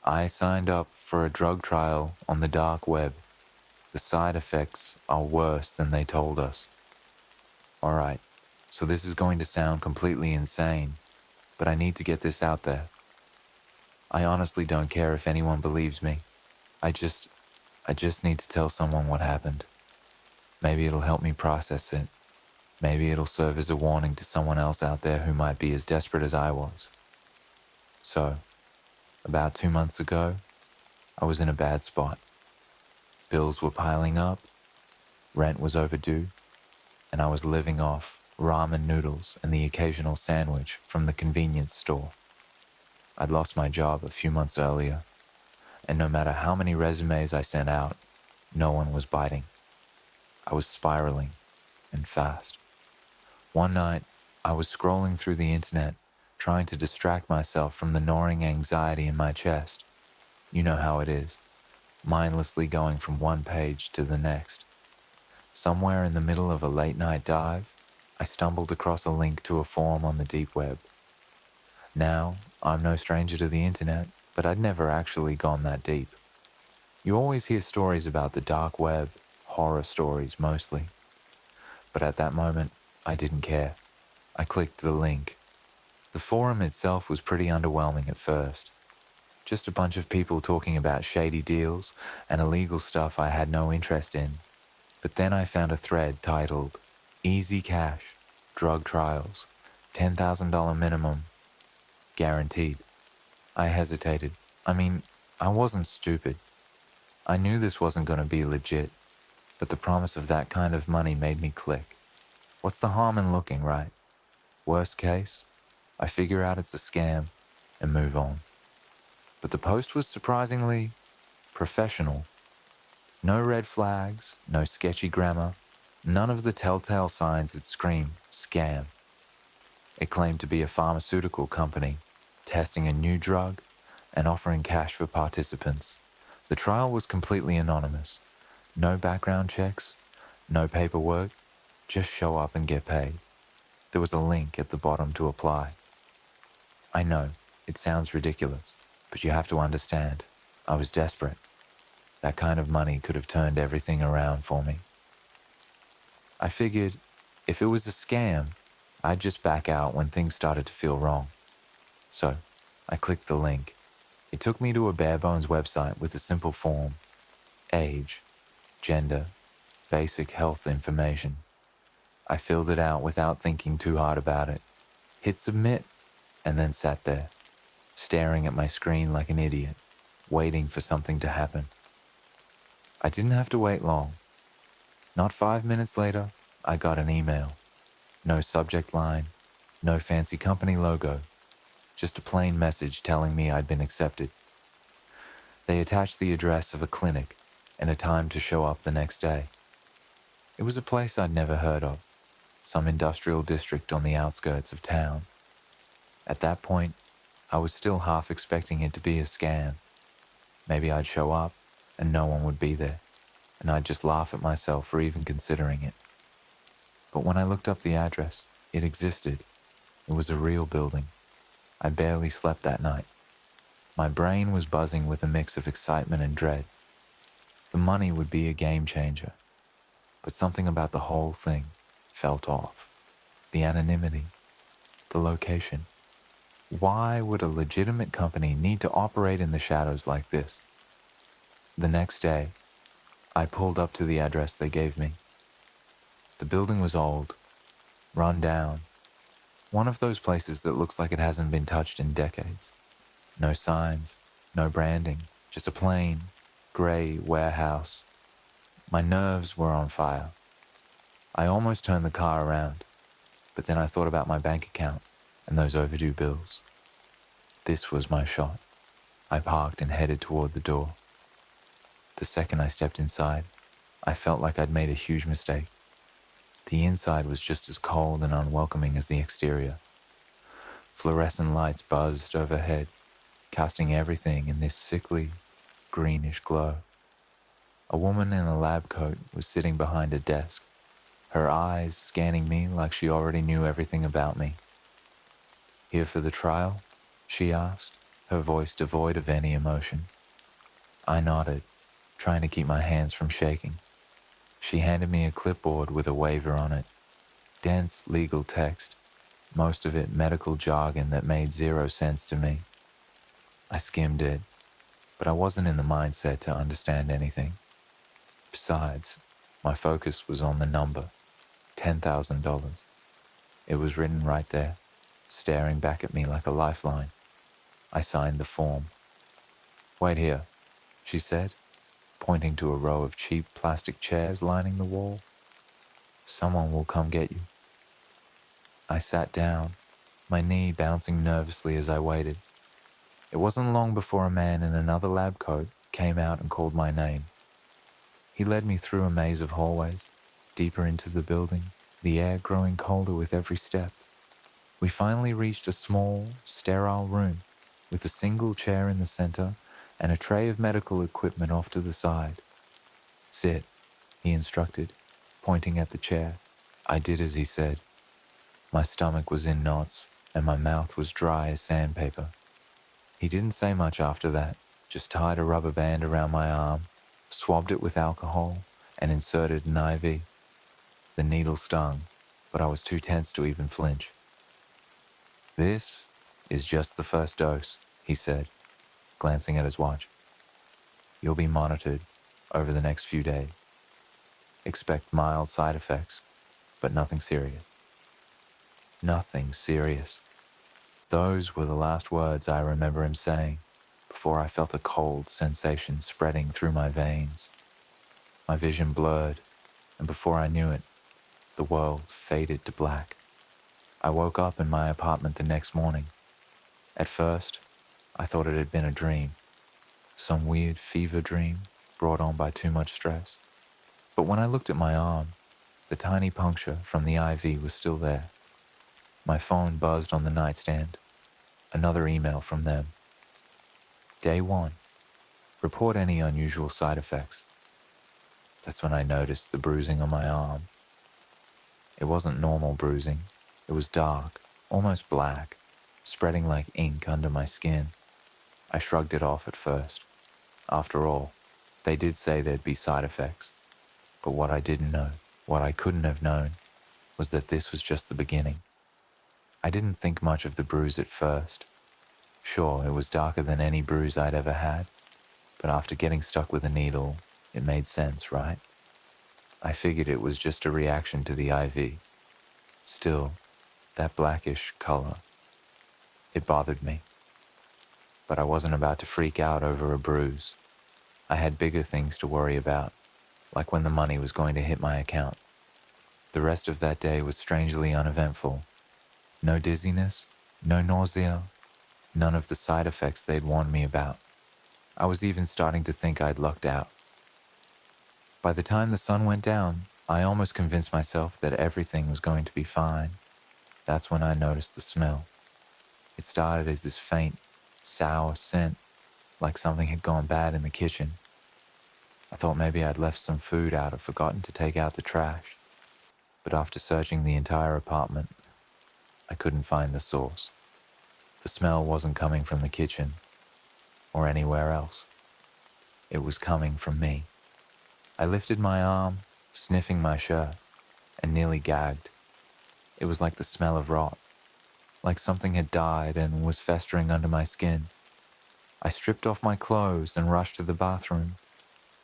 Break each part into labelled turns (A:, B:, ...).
A: I signed up for a drug trial on the dark web. The side effects are worse than they told us. Alright, so this is going to sound completely insane, but I need to get this out there. I honestly don't care if anyone believes me. I just need to tell someone what happened. Maybe it'll help me process it. Maybe it'll serve as a warning to someone else out there who might be as desperate as I was. So, about 2 months ago, I was in a bad spot. Bills were piling up, rent was overdue, and I was living off ramen noodles and the occasional sandwich from the convenience store. I'd lost my job a few months earlier, and no matter how many resumes I sent out, no one was biting. I was spiraling, and fast. One night, I was scrolling through the internet, trying to distract myself from the gnawing anxiety in my chest. You know how it is, mindlessly going from one page to the next. Somewhere in the middle of a late-night dive, I stumbled across a link to a forum on the deep web. Now, I'm no stranger to the internet, but I'd never actually gone that deep. You always hear stories about the dark web, horror stories mostly. But at that moment, I didn't care. I clicked the link. The forum itself was pretty underwhelming at first. Just a bunch of people talking about shady deals and illegal stuff I had no interest in. But then I found a thread titled, Easy Cash, Drug Trials, $10,000 minimum, guaranteed. I hesitated. I wasn't stupid. I knew this wasn't going to be legit, but the promise of that kind of money made me click. What's the harm in looking, right? Worst case, I figure out it's a scam and move on. But the post was surprisingly professional. No red flags, no sketchy grammar, none of the telltale signs that scream scam. It claimed to be a pharmaceutical company, testing a new drug and offering cash for participants. The trial was completely anonymous. No background checks, no paperwork, just show up and get paid. There was a link at the bottom to apply. I know, it sounds ridiculous, but you have to understand, I was desperate. That kind of money could have turned everything around for me. I figured, if it was a scam, I'd just back out when things started to feel wrong. So, I clicked the link. It took me to a bare-bones website with a simple form. Age, gender, basic health information. I filled it out without thinking too hard about it, hit submit, and then sat there, staring at my screen like an idiot, waiting for something to happen. I didn't have to wait long. Not 5 minutes later, I got an email. No subject line, no fancy company logo, just a plain message telling me I'd been accepted. They attached the address of a clinic and a time to show up the next day. It was a place I'd never heard of, some industrial district on the outskirts of town. At that point, I was still half expecting it to be a scam. Maybe I'd show up and no one would be there, and I'd just laugh at myself for even considering it. But when I looked up the address, it existed. It was a real building. I barely slept that night. My brain was buzzing with a mix of excitement and dread. The money would be a game changer, but something about the whole thing felt off. The anonymity, the location. Why would a legitimate company need to operate in the shadows like this? The next day, I pulled up to the address they gave me. The building was old, run down, one of those places that looks like it hasn't been touched in decades. No signs, no branding, just a plain, grey warehouse. My nerves were on fire. I almost turned the car around, but then I thought about my bank account and those overdue bills. This was my shot. I parked and headed toward the door. The second I stepped inside, I felt like I'd made a huge mistake. The inside was just as cold and unwelcoming as the exterior. Fluorescent lights buzzed overhead, casting everything in this sickly, greenish glow. A woman in a lab coat was sitting behind a desk, her eyes scanning me like she already knew everything about me. "Here for the trial?" she asked. her voice devoid of any emotion. I nodded, trying to keep my hands from shaking. She handed me a clipboard with a waiver on it. Dense legal text, most of it medical jargon that made zero sense to me. I skimmed it, but I wasn't in the mindset to understand anything. Besides, my focus was on the number, $10,000. It was written right there, staring back at me like a lifeline. I signed the form. "Wait here," she said, pointing to a row of cheap plastic chairs lining the wall. "Someone will come get you." I sat down, my knee bouncing nervously as I waited. It wasn't long before a man in another lab coat came out and called my name. He led me through a maze of hallways, deeper into the building, the air growing colder with every step. We finally reached a small, sterile room with a single chair in the center and a tray of medical equipment off to the side. "Sit," he instructed, pointing at the chair. I did as he said. My stomach was in knots and my mouth was dry as sandpaper. He didn't say much after that, just tied a rubber band around my arm, swabbed it with alcohol, and inserted an IV. The needle stung, but I was too tense to even flinch. "This is just the first dose," he said, glancing at his watch. "You'll be monitored over the next few days. Expect mild side effects, but nothing serious." Nothing serious. Those were the last words I remember him saying before I felt a cold sensation spreading through my veins. My vision blurred, and before I knew it, the world faded to black. I woke up in my apartment the next morning. At first, I thought it had been a dream, some weird fever dream brought on by too much stress. But when I looked at my arm, the tiny puncture from the IV was still there. My phone buzzed on the nightstand. Another email from them. "Day 1. Report any unusual side effects." That's when I noticed the bruising on my arm. It wasn't normal bruising. It was dark, almost black, spreading like ink under my skin. I shrugged it off at first. After all, they did say there'd be side effects. But what I didn't know, what I couldn't have known, was that this was just the beginning. I didn't think much of the bruise at first. Sure, it was darker than any bruise I'd ever had, but after getting stuck with a needle, it made sense, right? I figured it was just a reaction to the IV. Still, that blackish color, it bothered me. But I wasn't about to freak out over a bruise. I had bigger things to worry about, like when the money was going to hit my account. The rest of that day was strangely uneventful. No dizziness, no nausea, none of the side effects they'd warned me about. I was even starting to think I'd lucked out. By the time the sun went down, I almost convinced myself that everything was going to be fine. That's when I noticed the smell. It started as this faint, sour scent, like something had gone bad in the kitchen. I thought maybe I'd left some food out or forgotten to take out the trash. But after searching the entire apartment, I couldn't find the source. The smell wasn't coming from the kitchen or anywhere else. It was coming from me. I lifted my arm, sniffing my shirt, and nearly gagged. It was like the smell of rot, like something had died and was festering under my skin. I stripped off my clothes and rushed to the bathroom,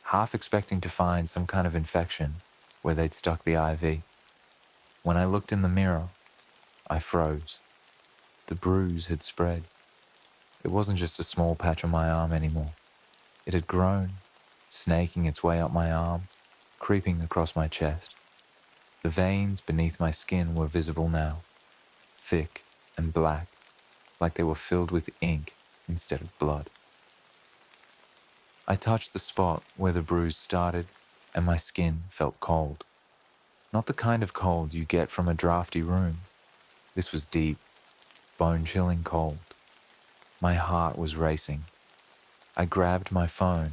A: half expecting to find some kind of infection where they'd stuck the IV. When I looked in the mirror, I froze. The bruise had spread. It wasn't just a small patch on my arm anymore. It had grown, snaking its way up my arm, creeping across my chest. The veins beneath my skin were visible now, thick and black, like they were filled with ink instead of blood. I touched the spot where the bruise started, and my skin felt cold. Not the kind of cold you get from a drafty room. This was deep, bone-chilling cold. My heart was racing. I grabbed my phone,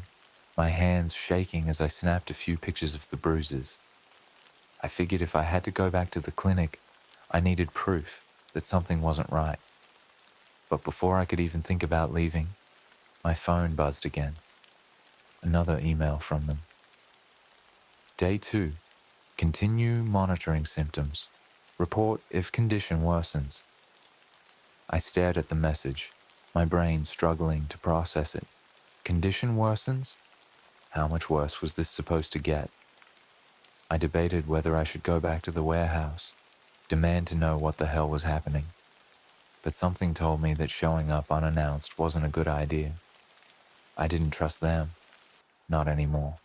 A: my hands shaking as I snapped a few pictures of the bruises. I figured if I had to go back to the clinic, I needed proof that something wasn't right. But before I could even think about leaving, my phone buzzed again. Another email from them. Day 2. Continue monitoring symptoms. Report if condition worsens. I stared at the message, my brain struggling to process it. Condition worsens? How much worse was this supposed to get? I debated whether I should go back to the warehouse, demand to know what the hell was happening. But something told me that showing up unannounced wasn't a good idea. I didn't trust them, not anymore.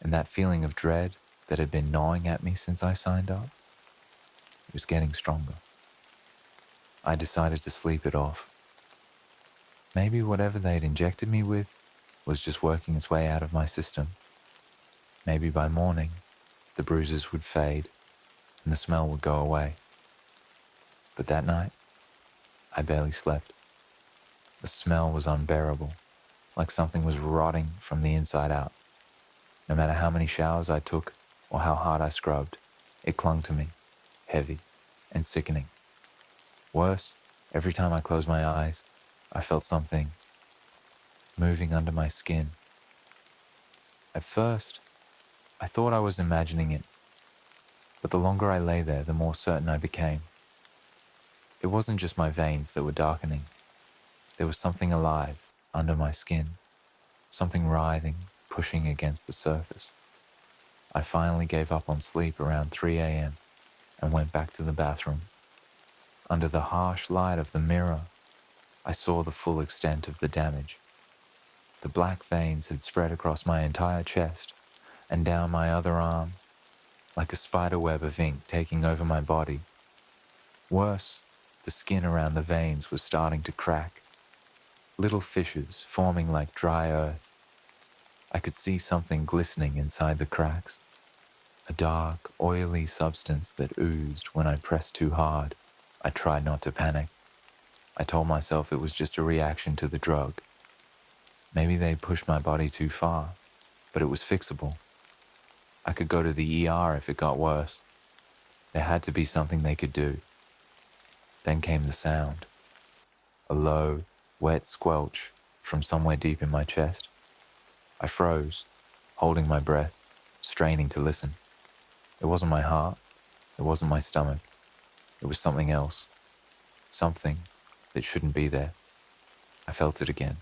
A: And that feeling of dread that had been gnawing at me since I signed up, it was getting stronger. I decided to sleep it off. Maybe whatever they'd injected me with was just working its way out of my system. Maybe by morning, the bruises would fade and the smell would go away. But that night, I barely slept. The smell was unbearable, like something was rotting from the inside out. No matter how many showers I took or how hard I scrubbed, it clung to me, heavy and sickening. Worse, every time I closed my eyes, I felt something moving under my skin. At first, I thought I was imagining it, but the longer I lay there, the more certain I became. It wasn't just my veins that were darkening. There was something alive under my skin, something writhing, pushing against the surface. I finally gave up on sleep around 3 a.m. and went back to the bathroom. Under the harsh light of the mirror, I saw the full extent of the damage. The black veins had spread across my entire chest and down my other arm, like a spider web of ink taking over my body. Worse, the skin around the veins was starting to crack, little fissures forming like dry earth. I could see something glistening inside the cracks, a dark, oily substance that oozed when I pressed too hard. I tried not to panic. I told myself it was just a reaction to the drug. Maybe they'd pushed my body too far, but it was fixable. I could go to the ER if it got worse. There had to be something they could do. Then came the sound. A low, wet squelch from somewhere deep in my chest. I froze, holding my breath, straining to listen. It wasn't my heart. It wasn't my stomach. It was something else. Something that shouldn't be there. I felt it again.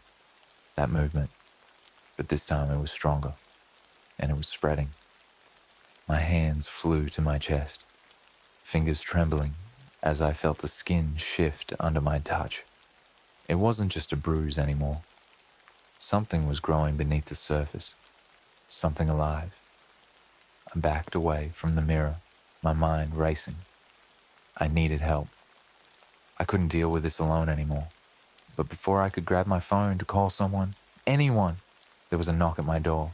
A: That movement. But this time it was stronger. And it was spreading. My hands flew to my chest, fingers trembling as I felt the skin shift under my touch. It wasn't just a bruise anymore. Something was growing beneath the surface. Something alive. I backed away from the mirror, my mind racing. I needed help. I couldn't deal with this alone anymore. But before I could grab my phone to call someone, anyone, there was a knock at my door.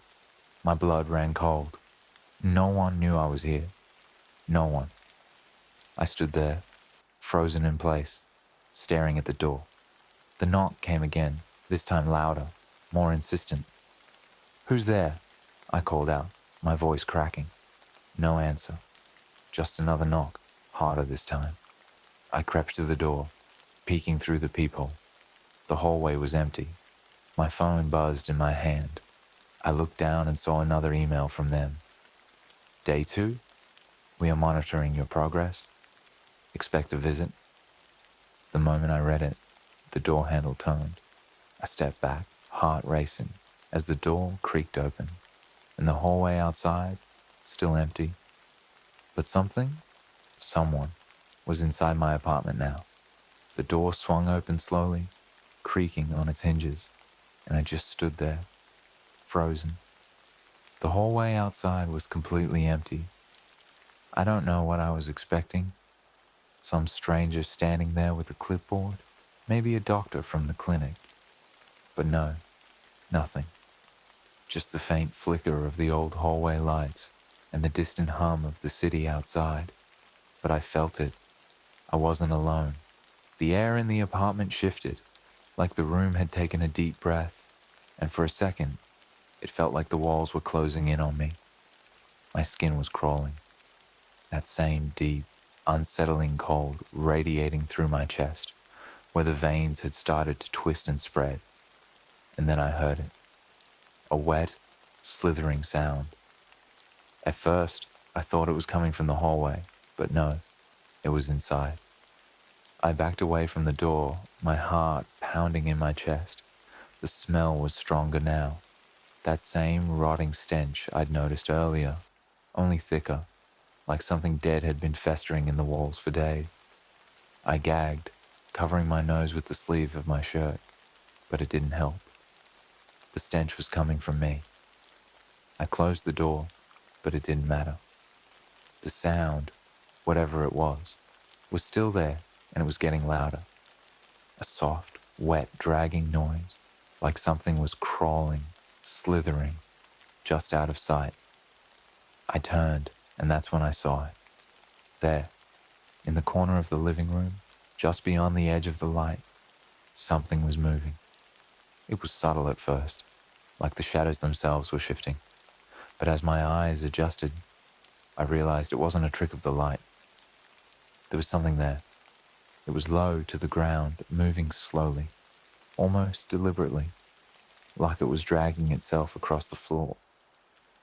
A: My blood ran cold. No one knew I was here. No one. I stood there, frozen in place, staring at the door. The knock came again, this time louder, more insistent. "Who's there?" I called out, my voice cracking. No answer. Just another knock, harder this time. I crept to the door, peeking through the peephole. The hallway was empty. My phone buzzed in my hand. I looked down and saw another email from them. Day 2, we are monitoring your progress. Expect a visit. The moment I read it, the door handle turned. I stepped back, heart racing, as the door creaked open, and the hallway outside, still empty. But someone, was inside my apartment now. The door swung open slowly, creaking on its hinges, and I just stood there, frozen. The hallway outside was completely empty. I don't know what I was expecting. Some stranger standing there with a clipboard, maybe a doctor from the clinic. But no, nothing. Just the faint flicker of the old hallway lights and the distant hum of the city outside. But I felt it. I wasn't alone. The air in the apartment shifted, like the room had taken a deep breath, and for a second, it felt like the walls were closing in on me. My skin was crawling. That same deep, unsettling cold radiating through my chest, where the veins had started to twist and spread. And then I heard it, a wet, slithering sound. At first, I thought it was coming from the hallway, but no, it was inside. I backed away from the door, my heart pounding in my chest. The smell was stronger now. That same rotting stench I'd noticed earlier, only thicker, like something dead had been festering in the walls for days. I gagged, covering my nose with the sleeve of my shirt, but it didn't help. The stench was coming from me. I closed the door, but it didn't matter. The sound, whatever it was still there, and it was getting louder. A soft, wet, dragging noise, like something was crawling, slithering, just out of sight. I turned, and that's when I saw it. There, in the corner of the living room, just beyond the edge of the light, something was moving. It was subtle at first, like the shadows themselves were shifting. But as my eyes adjusted, I realized it wasn't a trick of the light. There was something there. It was low to the ground, moving slowly, almost deliberately, like it was dragging itself across the floor.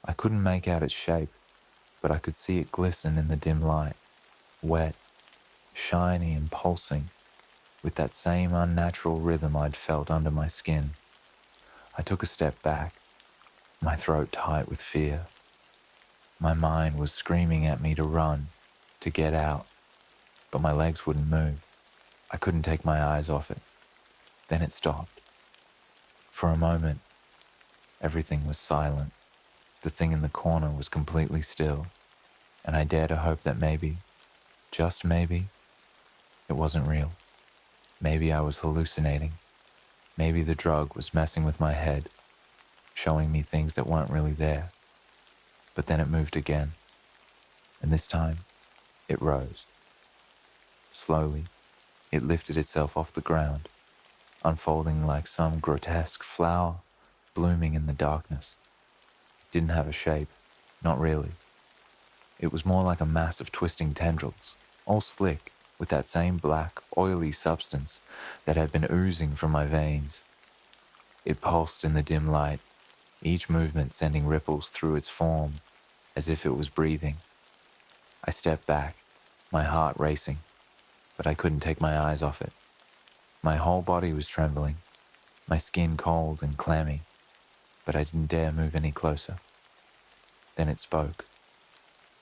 A: I couldn't make out its shape, but I could see it glisten in the dim light, wet, shiny and pulsing, with that same unnatural rhythm I'd felt under my skin. I took a step back, my throat tight with fear. My mind was screaming at me to run, to get out, but my legs wouldn't move. I couldn't take my eyes off it. Then it stopped. For a moment, everything was silent. The thing in the corner was completely still, and I dare to hope that maybe, just maybe, it wasn't real. Maybe I was hallucinating. Maybe the drug was messing with my head, showing me things that weren't really there. But then it moved again, and this time, it rose. Slowly, it lifted itself off the ground, unfolding like some grotesque flower blooming in the darkness. It didn't have a shape, not really. It was more like a mass of twisting tendrils, all slick, with that same black, oily substance that had been oozing from my veins. It pulsed in the dim light, each movement sending ripples through its form, as if it was breathing. I stepped back, my heart racing, but I couldn't take my eyes off it. My whole body was trembling, my skin cold and clammy, but I didn't dare move any closer. Then it spoke.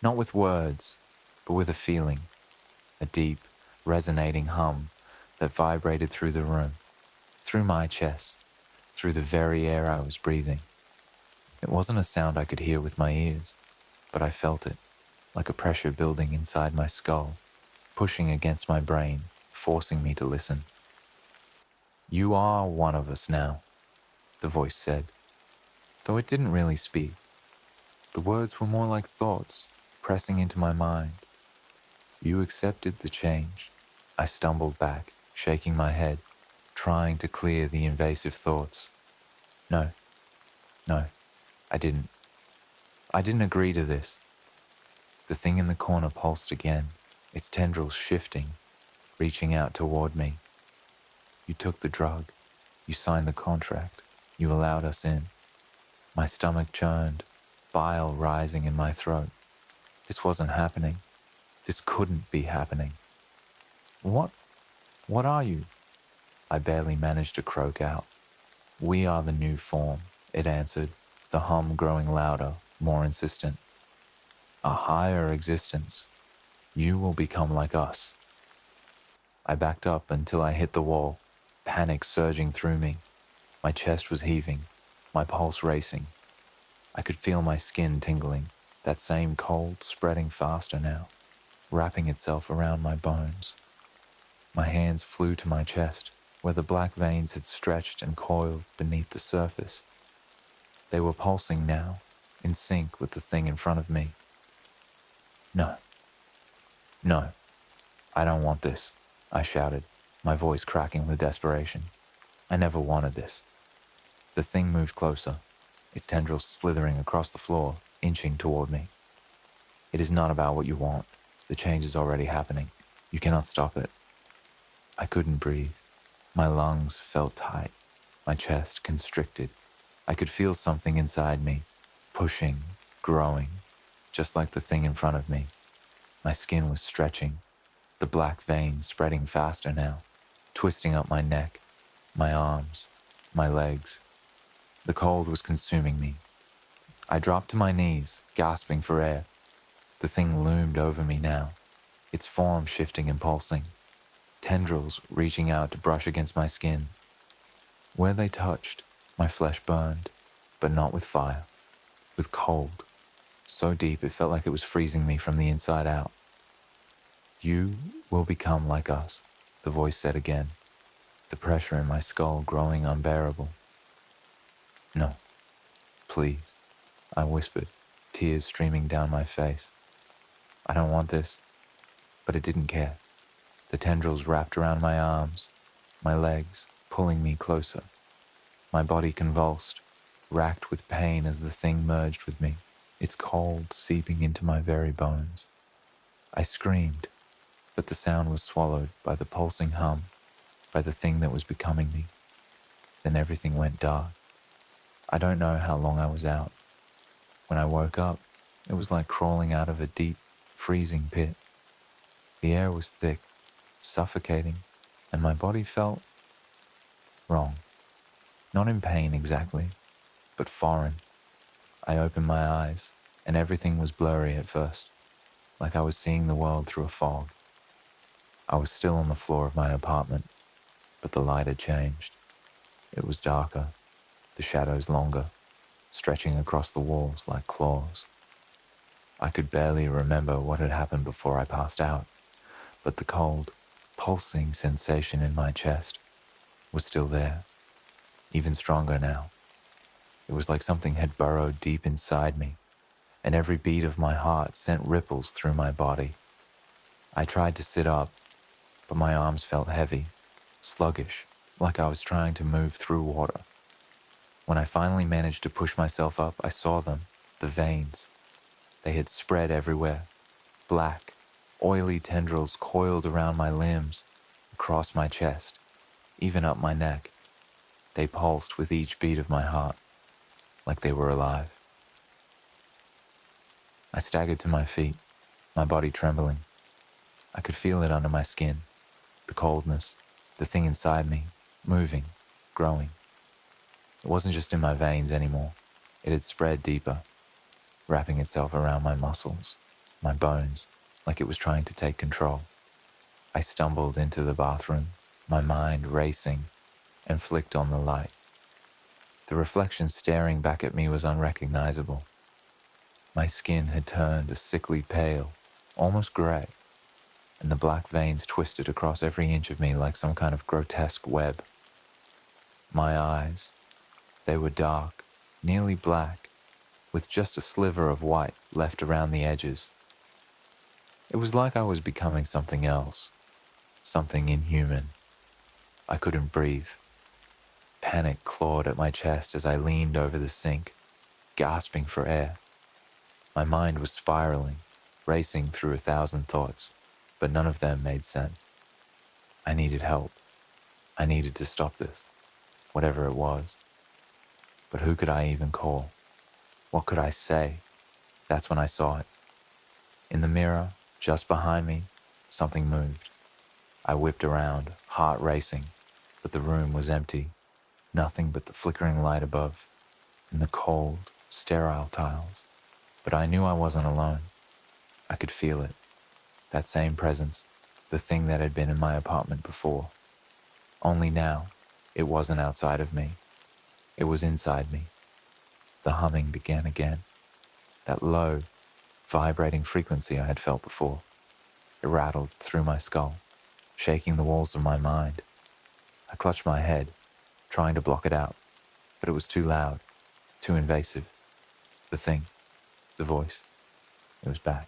A: Not with words, but with a feeling, a deep, resonating hum that vibrated through the room, through my chest, through the very air I was breathing. It wasn't a sound I could hear with my ears, but I felt it, like a pressure building inside my skull, pushing against my brain, forcing me to listen. "You are one of us now," the voice said, though it didn't really speak. The words were more like thoughts pressing into my mind. "You accepted the change." I stumbled back, shaking my head, trying to clear the invasive thoughts. No, I didn't. I didn't agree to this. The thing in the corner pulsed again, its tendrils shifting, reaching out toward me. "You took the drug. You signed the contract. You allowed us in." My stomach churned, bile rising in my throat. This wasn't happening. This couldn't be happening. What are you?" I barely managed to croak out. "We are the new form," it answered, the hum growing louder, more insistent. "A higher existence. You will become like us." I backed up until I hit the wall, panic surging through me. My chest was heaving, my pulse racing. I could feel my skin tingling, that same cold spreading faster now, wrapping itself around my bones. My hands flew to my chest, where the black veins had stretched and coiled beneath the surface. They were pulsing now, in sync with the thing in front of me. No, I don't want this," I shouted, my voice cracking with desperation. I never wanted this. The thing moved closer, its tendrils slithering across the floor, inching toward me. "It is not about what you want. The change is already happening. You cannot stop it." I couldn't breathe. My lungs felt tight, my chest constricted. I could feel something inside me, pushing, growing, just like the thing in front of me. My skin was stretching, the black veins spreading faster now, twisting up my neck, my arms, my legs. The cold was consuming me. I dropped to my knees, gasping for air. The thing loomed over me now, its form shifting and pulsing, tendrils reaching out to brush against my skin. Where they touched, my flesh burned, but not with fire, with cold, so deep it felt like it was freezing me from the inside out. You will become like us, the voice said again, the pressure in my skull growing unbearable. No, please, I whispered, tears streaming down my face. I don't want this, but it didn't care. The tendrils wrapped around my arms, my legs, pulling me closer. My body convulsed, racked with pain as the thing merged with me, its cold seeping into my very bones. I screamed, but the sound was swallowed by the pulsing hum, by the thing that was becoming me. Then everything went dark. I don't know how long I was out. When I woke up, it was like crawling out of a deep, freezing pit. The air was thick, suffocating, and my body felt wrong. Not in pain exactly, but foreign. I opened my eyes, and everything was blurry at first, like I was seeing the world through a fog. I was still on the floor of my apartment, but the light had changed. It was darker, the shadows longer, stretching across the walls like claws. I could barely remember what had happened before I passed out, but the cold, pulsing sensation in my chest was still there, even stronger now. It was like something had burrowed deep inside me, and every beat of my heart sent ripples through my body. I tried to sit up, but my arms felt heavy, sluggish, like I was trying to move through water. When I finally managed to push myself up, I saw them, the veins. They had spread everywhere, black, oily tendrils coiled around my limbs, across my chest, even up my neck. They pulsed with each beat of my heart, like they were alive. I staggered to my feet, my body trembling. I could feel it under my skin, the coldness, the thing inside me, moving, growing. It wasn't just in my veins anymore. It had spread deeper, wrapping itself around my muscles, my bones, like it was trying to take control. I stumbled into the bathroom, my mind racing, and flicked on the light. The reflection staring back at me was unrecognizable. My skin had turned a sickly pale, almost gray, and the black veins twisted across every inch of me like some kind of grotesque web. My eyes, they were dark, nearly black, with just a sliver of white left around the edges. It was like I was becoming something else, something inhuman. I couldn't breathe. Panic clawed at my chest as I leaned over the sink, gasping for air. My mind was spiraling, racing through 1,000 thoughts, but none of them made sense. I needed help. I needed to stop this, whatever it was. But who could I even call? What could I say? That's when I saw it. In the mirror, just behind me, something moved. I whipped around, heart racing, but the room was empty. Nothing but the flickering light above, and the cold, sterile tiles. But I knew I wasn't alone. I could feel it. That same presence, the thing that had been in my apartment before. Only now, it wasn't outside of me. It was inside me. The humming began again. That low, vibrating frequency I had felt before. It rattled through my skull, shaking the walls of my mind. I clutched my head, trying to block it out, but it was too loud, too invasive. The thing, the voice, it was back.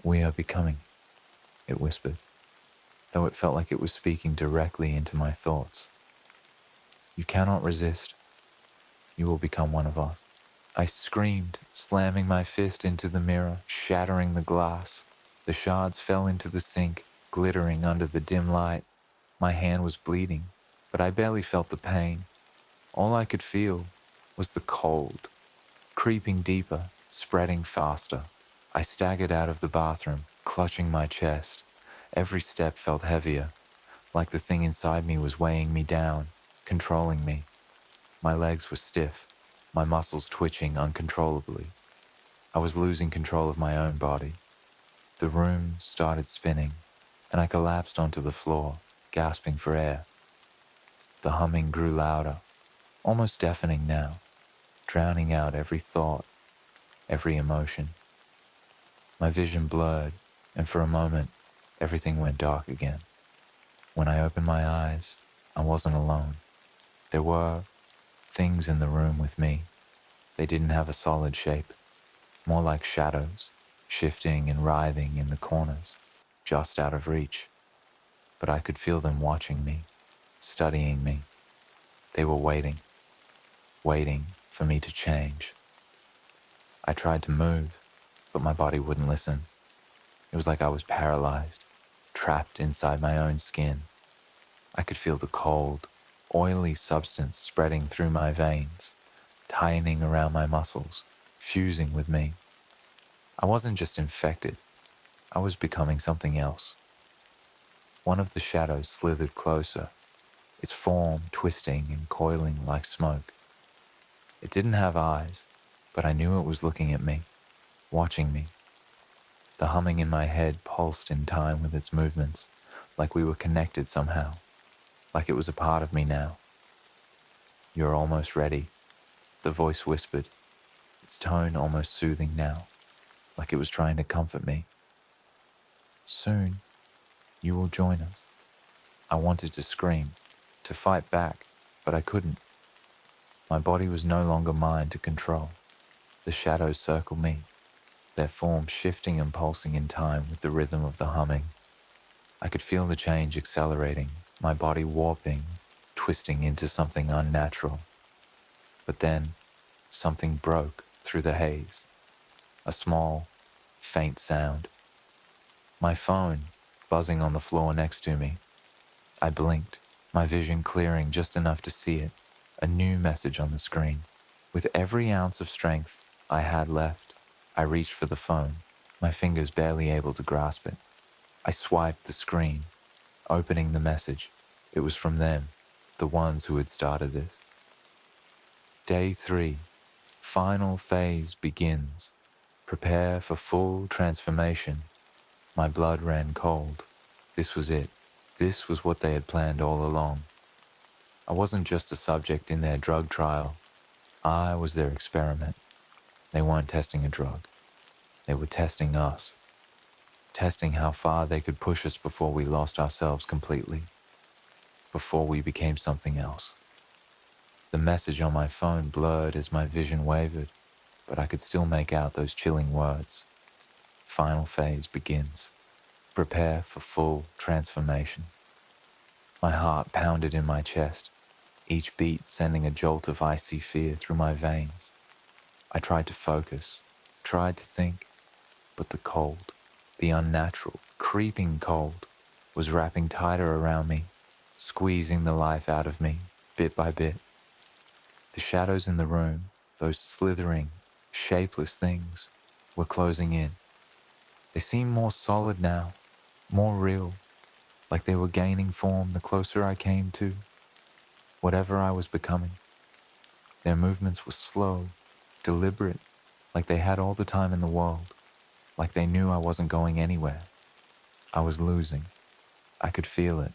A: "We are becoming," it whispered, though it felt like it was speaking directly into my thoughts. "You cannot resist. You will become one of us." I screamed, slamming my fist into the mirror, shattering the glass. The shards fell into the sink, glittering under the dim light. My hand was bleeding, but I barely felt the pain. All I could feel was the cold, creeping deeper, spreading faster. I staggered out of the bathroom, clutching my chest. Every step felt heavier, like the thing inside me was weighing me down, controlling me. My legs were stiff, my muscles twitching uncontrollably. I was losing control of my own body. The room started spinning, and I collapsed onto the floor, gasping for air. The humming grew louder, almost deafening now, drowning out every thought, every emotion. My vision blurred, and for a moment, everything went dark again. When I opened my eyes, I wasn't alone. There were things in the room with me. They didn't have a solid shape, more like shadows, shifting and writhing in the corners, just out of reach. But I could feel them watching me, studying me. They were waiting, waiting for me to change. I tried to move, but my body wouldn't listen. It was like I was paralyzed, trapped inside my own skin. I could feel the cold, oily substance spreading through my veins, tightening around my muscles, fusing with me. I wasn't just infected, I was becoming something else. One of the shadows slithered closer, its form twisting and coiling like smoke. It didn't have eyes, but I knew it was looking at me, watching me. The humming in my head pulsed in time with its movements, like we were connected somehow, like it was a part of me now. "You're almost ready," the voice whispered, its tone almost soothing now, like it was trying to comfort me. "Soon, you will join us." I wanted to scream, to fight back, but I couldn't. My body was no longer mine to control. The shadows circled me, their forms shifting and pulsing in time with the rhythm of the humming. I could feel the change accelerating, my body warping, twisting into something unnatural. But then, something broke through the haze. A small, faint sound. My phone, buzzing on the floor next to me. I blinked, my vision clearing just enough to see it. A new message on the screen. With every ounce of strength I had left, I reached for the phone, my fingers barely able to grasp it. I swiped the screen, opening the message. It was from them, the ones who had started this. Day 3. Final phase begins. Prepare for full transformation. My blood ran cold. This was it. This was what they had planned all along. I wasn't just a subject in their drug trial. I was their experiment. They weren't testing a drug. They were testing us. Testing how far they could push us before we lost ourselves completely. Before we became something else. The message on my phone blurred as my vision wavered, but I could still make out those chilling words. Final phase begins. Prepare for full transformation. My heart pounded in my chest, each beat sending a jolt of icy fear through my veins. I tried to focus, tried to think, but the cold, the unnatural, creeping cold, was wrapping tighter around me, squeezing the life out of me, bit by bit. The shadows in the room, those slithering, shapeless things, were closing in. They seemed more solid now, more real, like they were gaining form the closer I came to whatever I was becoming. Their movements were slow, deliberate, like they had all the time in the world, like they knew I wasn't going anywhere. I was losing. I could feel it,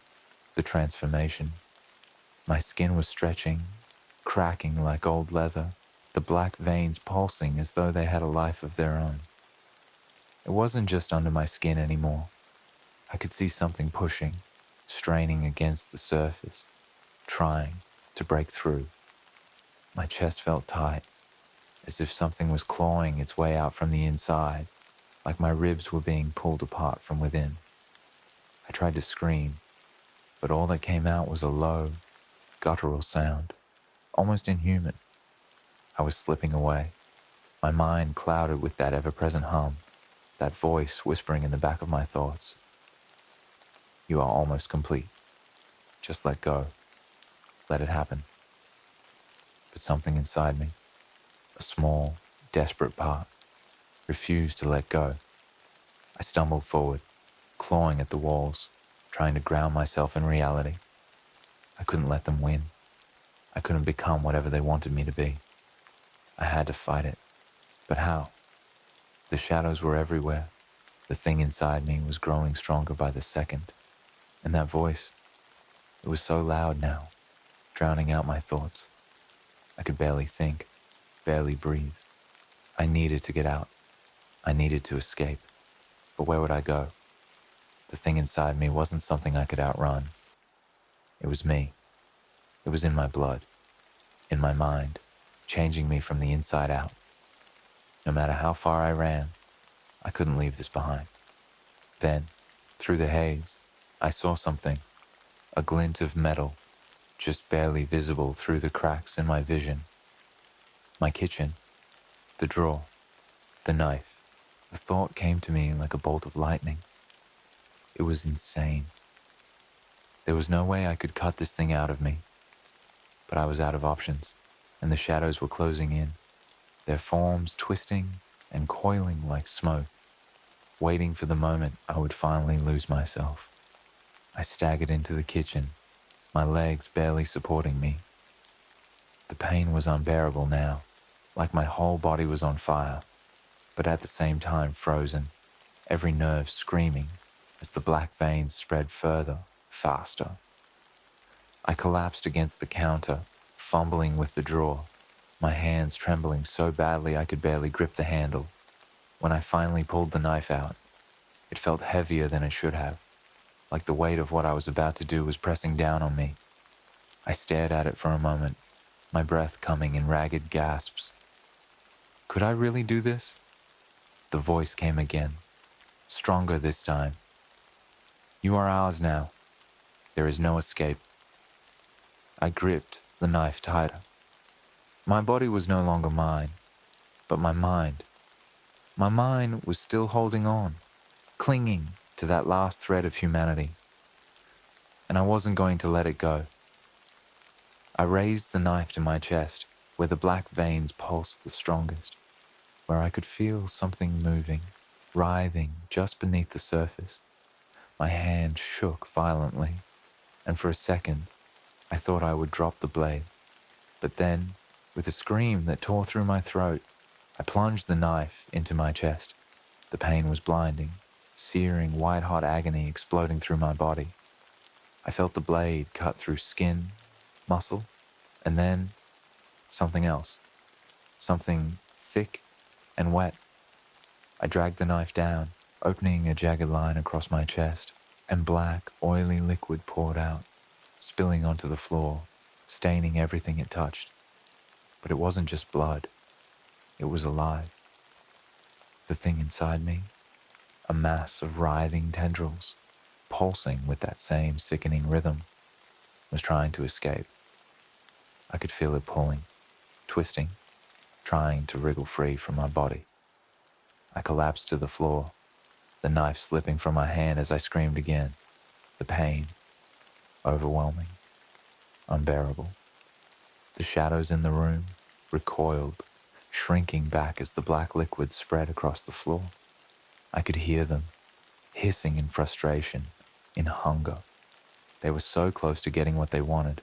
A: the transformation. My skin was stretching, cracking like old leather, the black veins pulsing as though they had a life of their own. It wasn't just under my skin anymore. I could see something pushing, straining against the surface, trying to break through. My chest felt tight, as if something was clawing its way out from the inside, like my ribs were being pulled apart from within. I tried to scream, but all that came out was a low, guttural sound, almost inhuman. I was slipping away, my mind clouded with that ever-present hum, that voice whispering in the back of my thoughts. "You are almost complete. Just let go." let it happen. But something inside me, a small, desperate part, refused to let go. I stumbled forward, clawing at the walls, trying to ground myself in reality. I couldn't let them win. I couldn't become whatever they wanted me to be. I had to fight it. But how? The shadows were everywhere. The thing inside me was growing stronger by the second. And that voice, it was so loud now, drowning out my thoughts. I could barely think, barely breathe. I needed to get out. I needed to escape. But where would I go? The thing inside me wasn't something I could outrun. It was me. It was in my blood, in my mind, changing me from the inside out. No matter how far I ran, I couldn't leave this behind. Then, through the haze, I saw something, a glint of metal, just barely visible through the cracks in my vision. My kitchen, the drawer, the knife. The thought came to me like a bolt of lightning. It was insane. There was no way I could cut this thing out of me. But I was out of options, and the shadows were closing in, their forms twisting and coiling like smoke, waiting for the moment I would finally lose myself. I staggered into the kitchen, my legs barely supporting me. The pain was unbearable now, like my whole body was on fire, but at the same time frozen, every nerve screaming as the black veins spread further, faster. I collapsed against the counter, fumbling with the drawer, my hands trembling so badly I could barely grip the handle. When I finally pulled the knife out, it felt heavier than it should have, like the weight of what I was about to do was pressing down on me. I stared at it for a moment, my breath coming in ragged gasps. Could I really do this? The voice came again, stronger this time. You are ours now. There is no escape. I gripped the knife tighter. My body was no longer mine, but my mind was still holding on, clinging to that last thread of humanity. And I wasn't going to let it go. I raised the knife to my chest, where the black veins pulsed the strongest, where I could feel something moving, writhing just beneath the surface. My hand shook violently, and for a second, I thought I would drop the blade. But then, with a scream that tore through my throat, I plunged the knife into my chest. The pain was blinding, searing white-hot agony exploding through my body. I felt the blade cut through skin, muscle, and then something else. Something thick and wet. I dragged the knife down, opening a jagged line across my chest, and black, oily liquid poured out, spilling onto the floor, staining everything it touched. But it wasn't just blood. It was alive. The thing inside me, a mass of writhing tendrils, pulsing with that same sickening rhythm, was trying to escape. I could feel it pulling, twisting, trying to wriggle free from my body. I collapsed to the floor, the knife slipping from my hand as I screamed again. The pain, overwhelming, unbearable. The shadows in the room recoiled, shrinking back as the black liquid spread across the floor. I could hear them, hissing in frustration, in hunger. They were so close to getting what they wanted,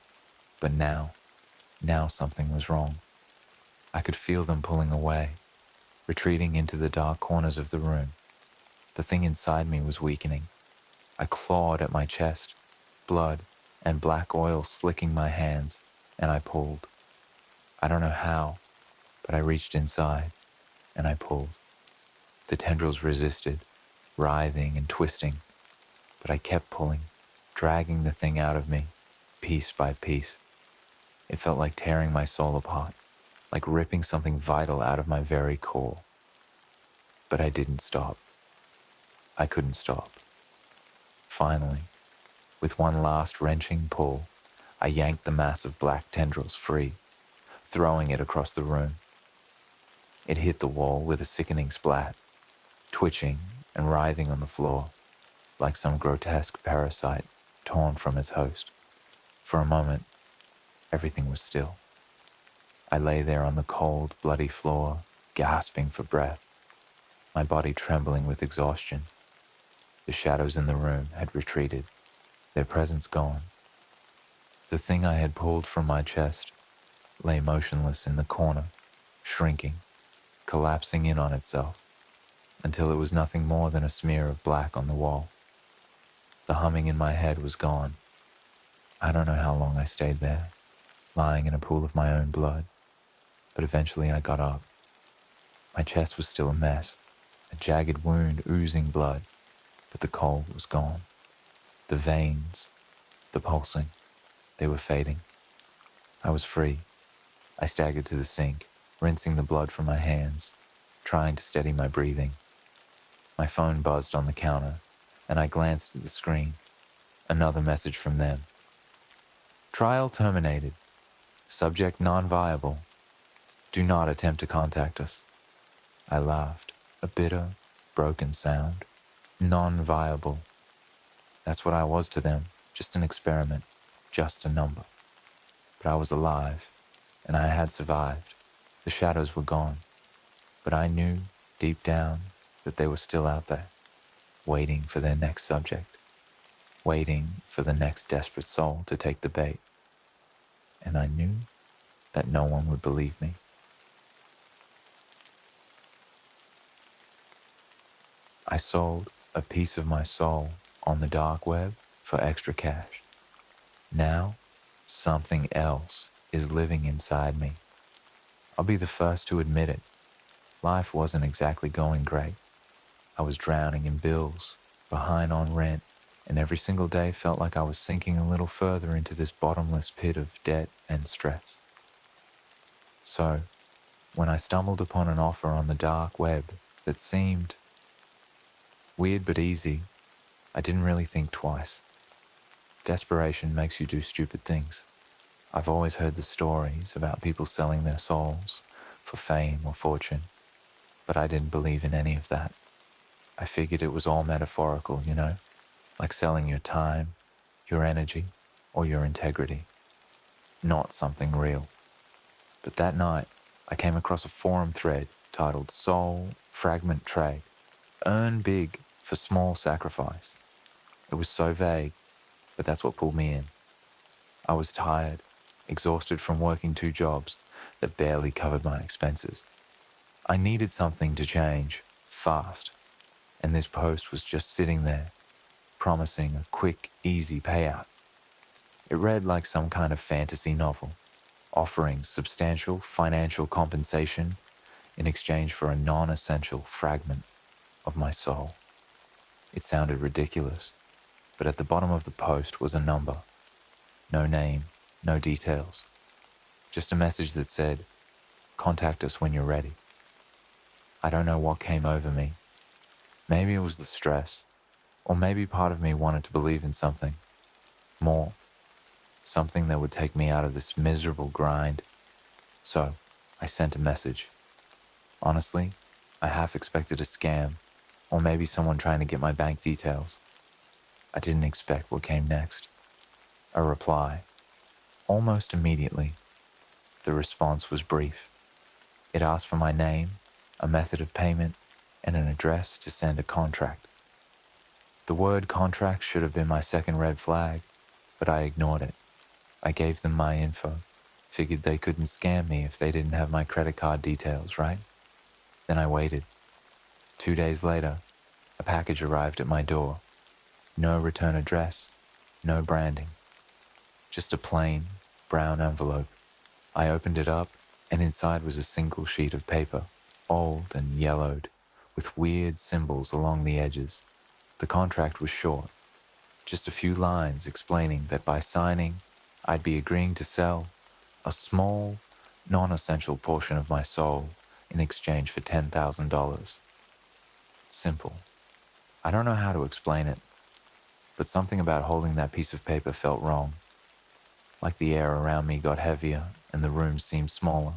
A: but now something was wrong. I could feel them pulling away, retreating into the dark corners of the room. The thing inside me was weakening. I clawed at my chest, blood and black oil slicking my hands, and I pulled. I don't know how, but I reached inside, and I pulled. The tendrils resisted, writhing and twisting, but I kept pulling, dragging the thing out of me, piece by piece. It felt like tearing my soul apart, like ripping something vital out of my very core. But I didn't stop. I couldn't stop. Finally, with one last wrenching pull, I yanked the mass of black tendrils free, throwing it across the room. It hit the wall with a sickening splat, twitching and writhing on the floor, like some grotesque parasite torn from its host. For a moment, Everything was still. I lay there on the cold, bloody floor, gasping for breath, my body trembling with exhaustion. The shadows in the room had retreated, their presence gone. The thing I had pulled from my chest lay motionless in the corner, shrinking, collapsing in on itself, until it was nothing more than a smear of black on the wall. The humming in my head was gone. I don't know how long I stayed there, lying in a pool of my own blood, but eventually I got up. My chest was still a mess, a jagged wound oozing blood, but the cold was gone. The veins, the pulsing, they were fading. I was free. I staggered to the sink, rinsing the blood from my hands, trying to steady my breathing. My phone buzzed on the counter, and I glanced at the screen. Another message from them. Trial terminated. Subject non-viable. Do not attempt to contact us. I laughed, a bitter, broken sound. Non-viable. That's what I was to them, just an experiment, just a number. But I was alive, and I had survived. The shadows were gone, but I knew, deep down, that they were still out there, waiting for their next subject, waiting for the next desperate soul to take the bait. And I knew that no one would believe me. I sold a piece of my soul on the dark web for extra cash. Now, something else is living inside me. I'll be the first to admit it. Life wasn't exactly going great. I was drowning in bills, behind on rent, and every single day felt like I was sinking a little further into this bottomless pit of debt and stress. So, when I stumbled upon an offer on the dark web that seemed weird but easy, I didn't really think twice. Desperation makes you do stupid things. I've always heard the stories about people selling their souls for fame or fortune, but I didn't believe in any of that. I figured it was all metaphorical, like selling your time, your energy, or your integrity, not something real. But that night, I came across a forum thread titled Soul Fragment Trade. Earn big for small sacrifice. It was so vague, but that's what pulled me in. I was tired, exhausted from working 2 jobs that barely covered my expenses. I needed something to change, fast, and this post was just sitting there, promising a quick, easy payout. It read like some kind of fantasy novel, offering substantial financial compensation in exchange for a non-essential fragment of my soul. It sounded ridiculous, but at the bottom of the post was a number. No name, no details. Just a message that said, contact us when you're ready. I don't know what came over me. Maybe it was the stress, or maybe part of me wanted to believe in something more, something that would take me out of this miserable grind. So I sent a message. Honestly, I half expected a scam, or maybe someone trying to get my bank details. I didn't expect what came next. A reply. Almost immediately. The response was brief. It asked for my name, a method of payment, and an address to send a contract. The word contract should have been my second red flag, but I ignored it. I gave them my info, figured they couldn't scam me if they didn't have my credit card details, right? Then I waited. 2 days later, a package arrived at my door. No return address, no branding. Just a plain, brown envelope. I opened it up, and inside was a single sheet of paper, old and yellowed, with weird symbols along the edges. The contract was short, just a few lines explaining that by signing, I'd be agreeing to sell a small, non-essential portion of my soul in exchange for $10,000. Simple. I don't know how to explain it, but something about holding that piece of paper felt wrong. Like the air around me got heavier and the room seemed smaller.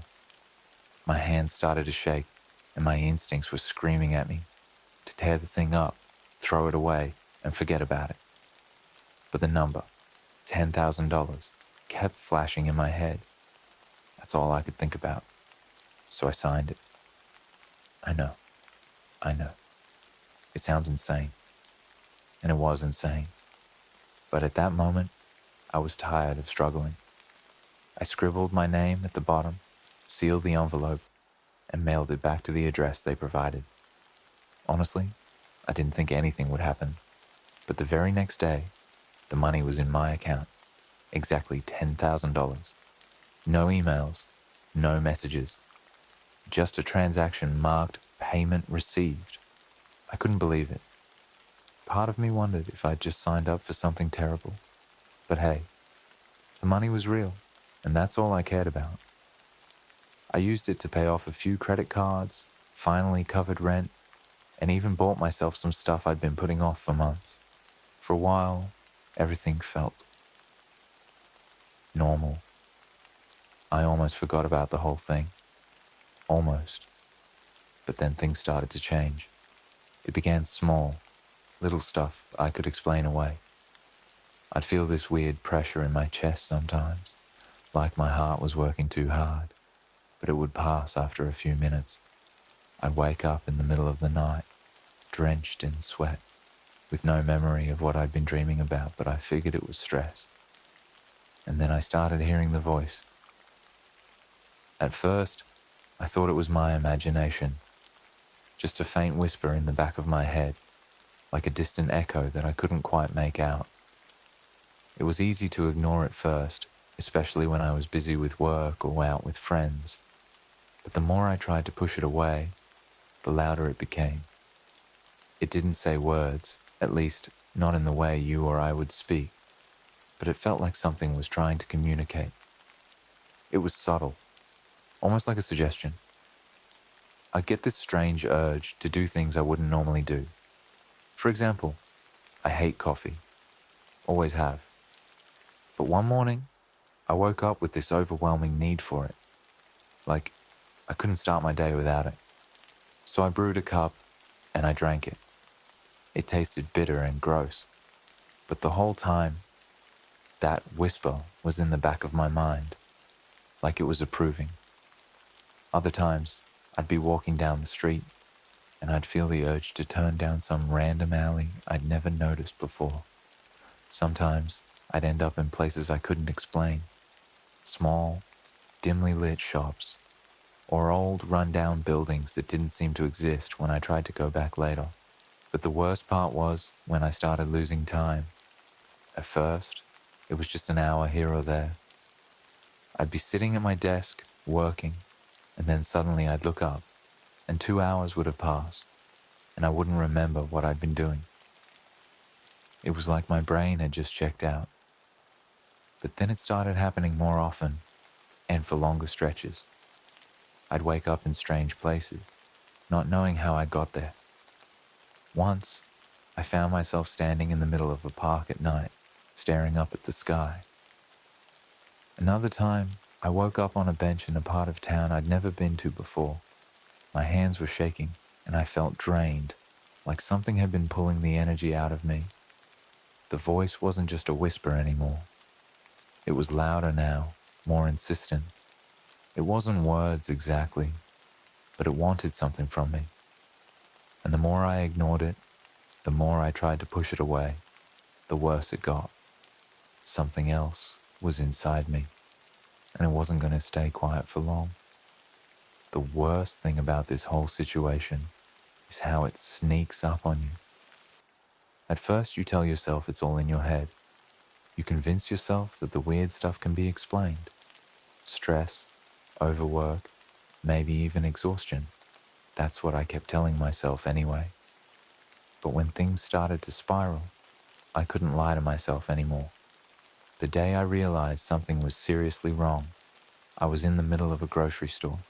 A: My hands started to shake and my instincts were screaming at me to tear the thing up, throw it away, and forget about it. But the number, $10,000, kept flashing in my head. That's all I could think about. So I signed it. I know, I know. It sounds insane. And it was insane. But at that moment, I was tired of struggling. I scribbled my name at the bottom, sealed the envelope, and mailed it back to the address they provided. Honestly, I didn't think anything would happen. But the very next day, the money was in my account. Exactly $10,000. No emails, no messages. Just a transaction marked payment received. I couldn't believe it. Part of me wondered if I'd just signed up for something terrible. But hey, the money was real, and that's all I cared about. I used it to pay off a few credit cards, finally covered rent, and even bought myself some stuff I'd been putting off for months. For a while, everything felt normal. I almost forgot about the whole thing. Almost. But then things started to change. It began small, little stuff I could explain away. I'd feel this weird pressure in my chest sometimes, like my heart was working too hard, but it would pass after a few minutes. I'd wake up in the middle of the night, drenched in sweat, with no memory of what I'd been dreaming about, but I figured it was stress. And then I started hearing the voice. At first, I thought it was my imagination, just a faint whisper in the back of my head, like a distant echo that I couldn't quite make out. It was easy to ignore at first, especially when I was busy with work or out with friends. But the more I tried to push it away, the louder it became. It didn't say words, at least not in the way you or I would speak, but it felt like something was trying to communicate. It was subtle, almost like a suggestion. I'd get this strange urge to do things I wouldn't normally do. For example, I hate coffee. Always have. But one morning, I woke up with this overwhelming need for it. Like, I couldn't start my day without it. So I brewed a cup, and I drank it. It tasted bitter and gross. But the whole time, that whisper was in the back of my mind, like it was approving. Other times, I'd be walking down the street, and I'd feel the urge to turn down some random alley I'd never noticed before. Sometimes, I'd end up in places I couldn't explain. Small, dimly lit shops, or old run-down buildings that didn't seem to exist when I tried to go back later. But the worst part was when I started losing time. At first, it was just an hour here or there. I'd be sitting at my desk, working, and then suddenly I'd look up, and 2 hours would have passed, and I wouldn't remember what I'd been doing. It was like my brain had just checked out. But then it started happening more often, and for longer stretches. I'd wake up in strange places, not knowing how I got there. Once, I found myself standing in the middle of a park at night, staring up at the sky. Another time, I woke up on a bench in a part of town I'd never been to before. My hands were shaking, and I felt drained, like something had been pulling the energy out of me. The voice wasn't just a whisper anymore. It was louder now, more insistent. It wasn't words exactly, but it wanted something from me. And the more I ignored it, the more I tried to push it away, the worse it got. Something else was inside me, and it wasn't going to stay quiet for long. The worst thing about this whole situation is how it sneaks up on you. At first, you tell yourself it's all in your head. You convince yourself that the weird stuff can be explained. Stress, overwork, maybe even exhaustion. That's what I kept telling myself anyway. But when things started to spiral, I couldn't lie to myself anymore. The day I realized something was seriously wrong, I was in the middle of a grocery store.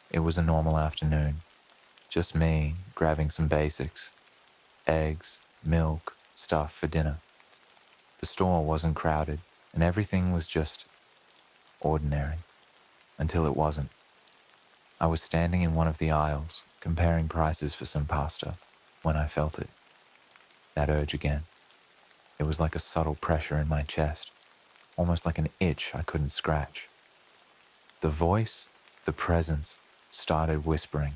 A: It was a normal afternoon. Just me grabbing some basics. Eggs, milk, stuff for dinner. The store wasn't crowded, and everything was just ordinary. Until it wasn't. I was standing in one of the aisles, comparing prices for some pasta, when I felt it. That urge again. It was like a subtle pressure in my chest. almost like an itch I couldn't scratch. The voice, the presence, started whispering,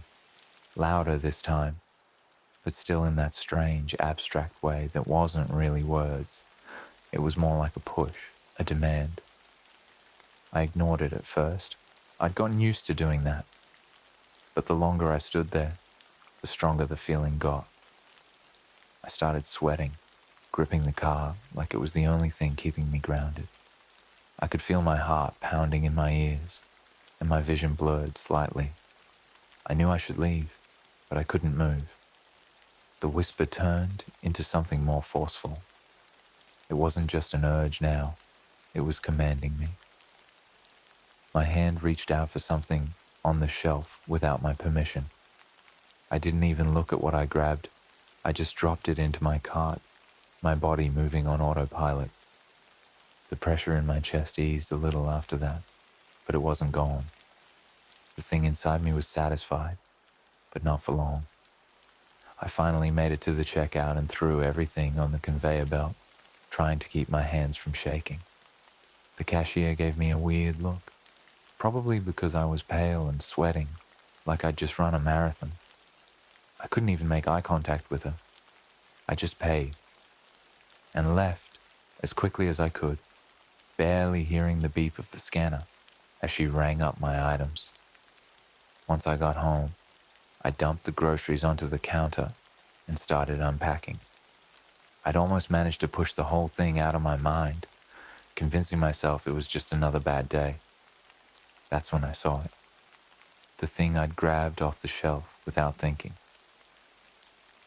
A: louder this time, but still in that strange, abstract way that wasn't really words. It was more like a push, a demand. I ignored it at first. I'd gotten used to doing that. But the longer I stood there, the stronger the feeling got. I started sweating, gripping the car like it was the only thing keeping me grounded. I could feel my heart pounding in my ears, and my vision blurred slightly. I knew I should leave, but I couldn't move. The whisper turned into something more forceful. It wasn't just an urge now, it was commanding me. My hand reached out for something on the shelf without my permission. I didn't even look at what I grabbed. I just dropped it into my cart, my body moving on autopilot. The pressure in my chest eased a little after that, but it wasn't gone. The thing inside me was satisfied, but not for long. I finally made it to the checkout and threw everything on the conveyor belt, trying to keep my hands from shaking. The cashier gave me a weird look, probably because I was pale and sweating, like I'd just run a marathon. I couldn't even make eye contact with her. I just paid and left as quickly as I could, barely hearing the beep of the scanner as she rang up my items. Once I got home, I dumped the groceries onto the counter and started unpacking. I'd almost managed to push the whole thing out of my mind, convincing myself it was just another bad day. That's when I saw it. The thing I'd grabbed off the shelf without thinking.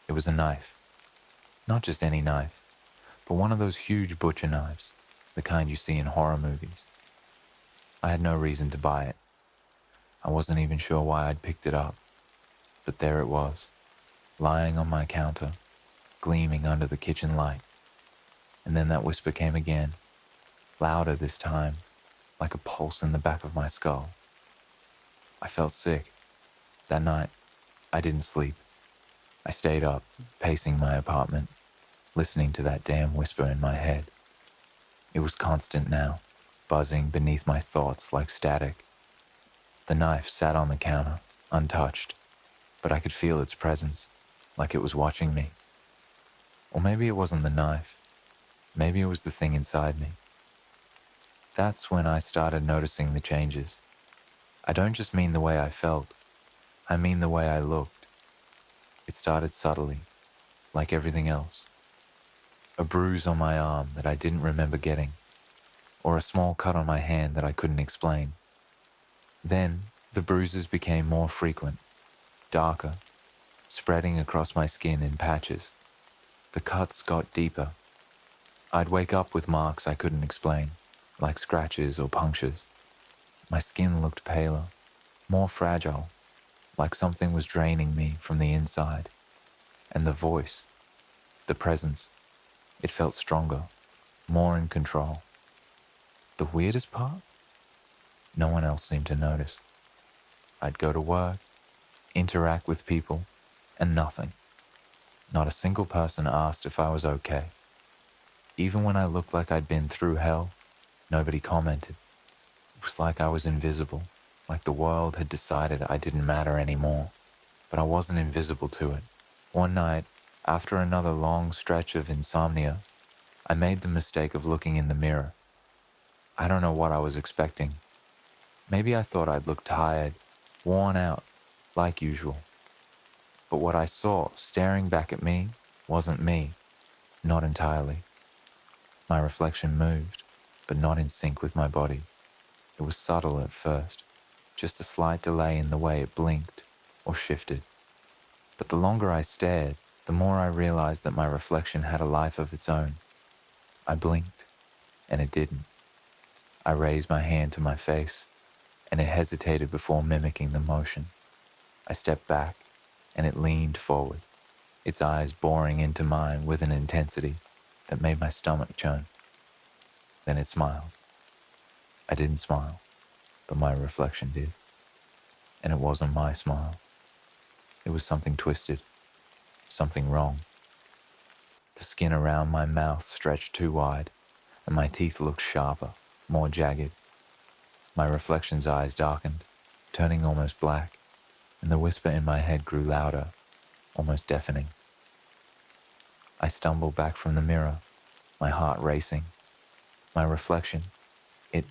A: It was a knife. Not just any knife, but one of those huge butcher knives, the kind you see in horror movies. I had no reason to buy it. I wasn't even sure why I'd picked it up, but there it was, lying on my counter, gleaming under the kitchen light. And then that whisper came again, louder this time, like a pulse in the back of my skull. I felt sick. That night, I didn't sleep. I stayed up, pacing my apartment, listening to that damn whisper in my head. It was constant now, buzzing beneath my thoughts like static. The knife sat on the counter, untouched, but I could feel its presence, like it was watching me. Or maybe it wasn't the knife. Maybe it was the thing inside me. That's when I started noticing the changes. I don't just mean the way I felt, I mean the way I looked. It started subtly, like everything else. A bruise on my arm that I didn't remember getting, or a small cut on my hand that I couldn't explain. Then, the bruises became more frequent, darker, spreading across my skin in patches. The cuts got deeper. I'd wake up with marks I couldn't explain, like scratches or punctures. My skin looked paler, more fragile, like something was draining me from the inside. And the voice, the presence, it felt stronger, more in control. The weirdest part? No one else seemed to notice. I'd go to work, interact with people, and nothing. Not a single person asked if I was okay. Even when I looked like I'd been through hell, nobody commented. It was like I was invisible, like the world had decided I didn't matter anymore. But I wasn't invisible to it. One night, after another long stretch of insomnia, I made the mistake of looking in the mirror. I don't know what I was expecting. Maybe I thought I'd look tired, worn out, like usual. But what I saw staring back at me wasn't me, not entirely. My reflection moved, but not in sync with my body. It was subtle at first, just a slight delay in the way it blinked or shifted. But the longer I stared, the more I realized that my reflection had a life of its own. I blinked, and it didn't. I raised my hand to my face, and it hesitated before mimicking the motion. I stepped back, and it leaned forward, its eyes boring into mine with an intensity that made my stomach churn. Then it smiled. I didn't smile, but my reflection did. And it wasn't my smile. It was something twisted, something wrong. The skin around my mouth stretched too wide, and my teeth looked sharper, more jagged. My reflection's eyes darkened, turning almost black, and the whisper in my head grew louder, almost deafening. I stumbled back from the mirror, my heart racing. My reflection, it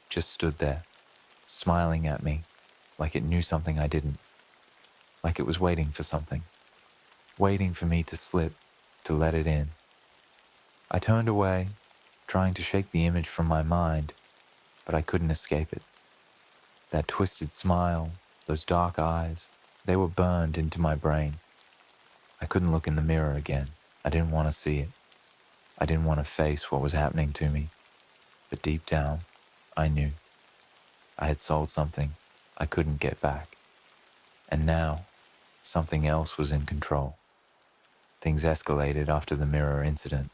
A: just stood there, smiling at me, like it knew something I didn't, like it was waiting for something, waiting for me to slip, to let it in. I turned away, trying to shake the image from my mind, but I couldn't escape it. That twisted smile, those dark eyes, they were burned into my brain. I couldn't look in the mirror again. I didn't want to see it. I didn't want to face what was happening to me. But deep down, I knew. I had sold something I couldn't get back. And now, something else was in control. Things escalated after the mirror incident.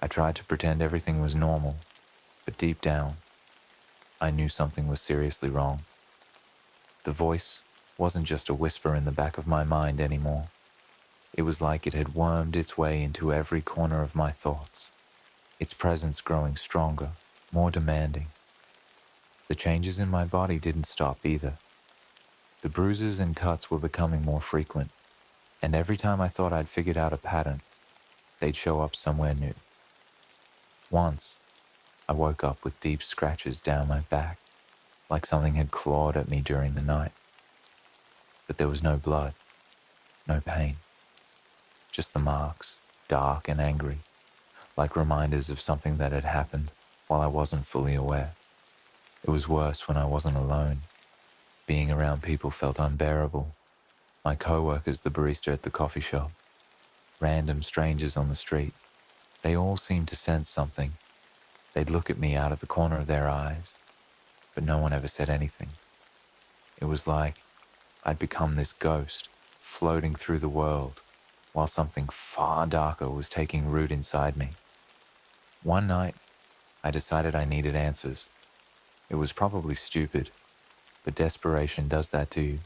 A: I tried to pretend everything was normal, but deep down, I knew something was seriously wrong. The voice wasn't just a whisper in the back of my mind anymore. It was like it had wormed its way into every corner of my thoughts, its presence growing stronger, more demanding. The changes in my body didn't stop either. The bruises and cuts were becoming more frequent, and every time I thought I'd figured out a pattern, they'd show up somewhere new. Once, I woke up with deep scratches down my back, like something had clawed at me during the night. But there was no blood, no pain, just the marks, dark and angry, like reminders of something that had happened while I wasn't fully aware. It was worse when I wasn't alone. Being around people felt unbearable. My co-workers, the barista at the coffee shop, random strangers on the street, they all seemed to sense something. They'd look at me out of the corner of their eyes, but no one ever said anything. It was like I'd become this ghost, floating through the world, while something far darker was taking root inside me. One night, I decided I needed answers. It was probably stupid, but desperation does that to you.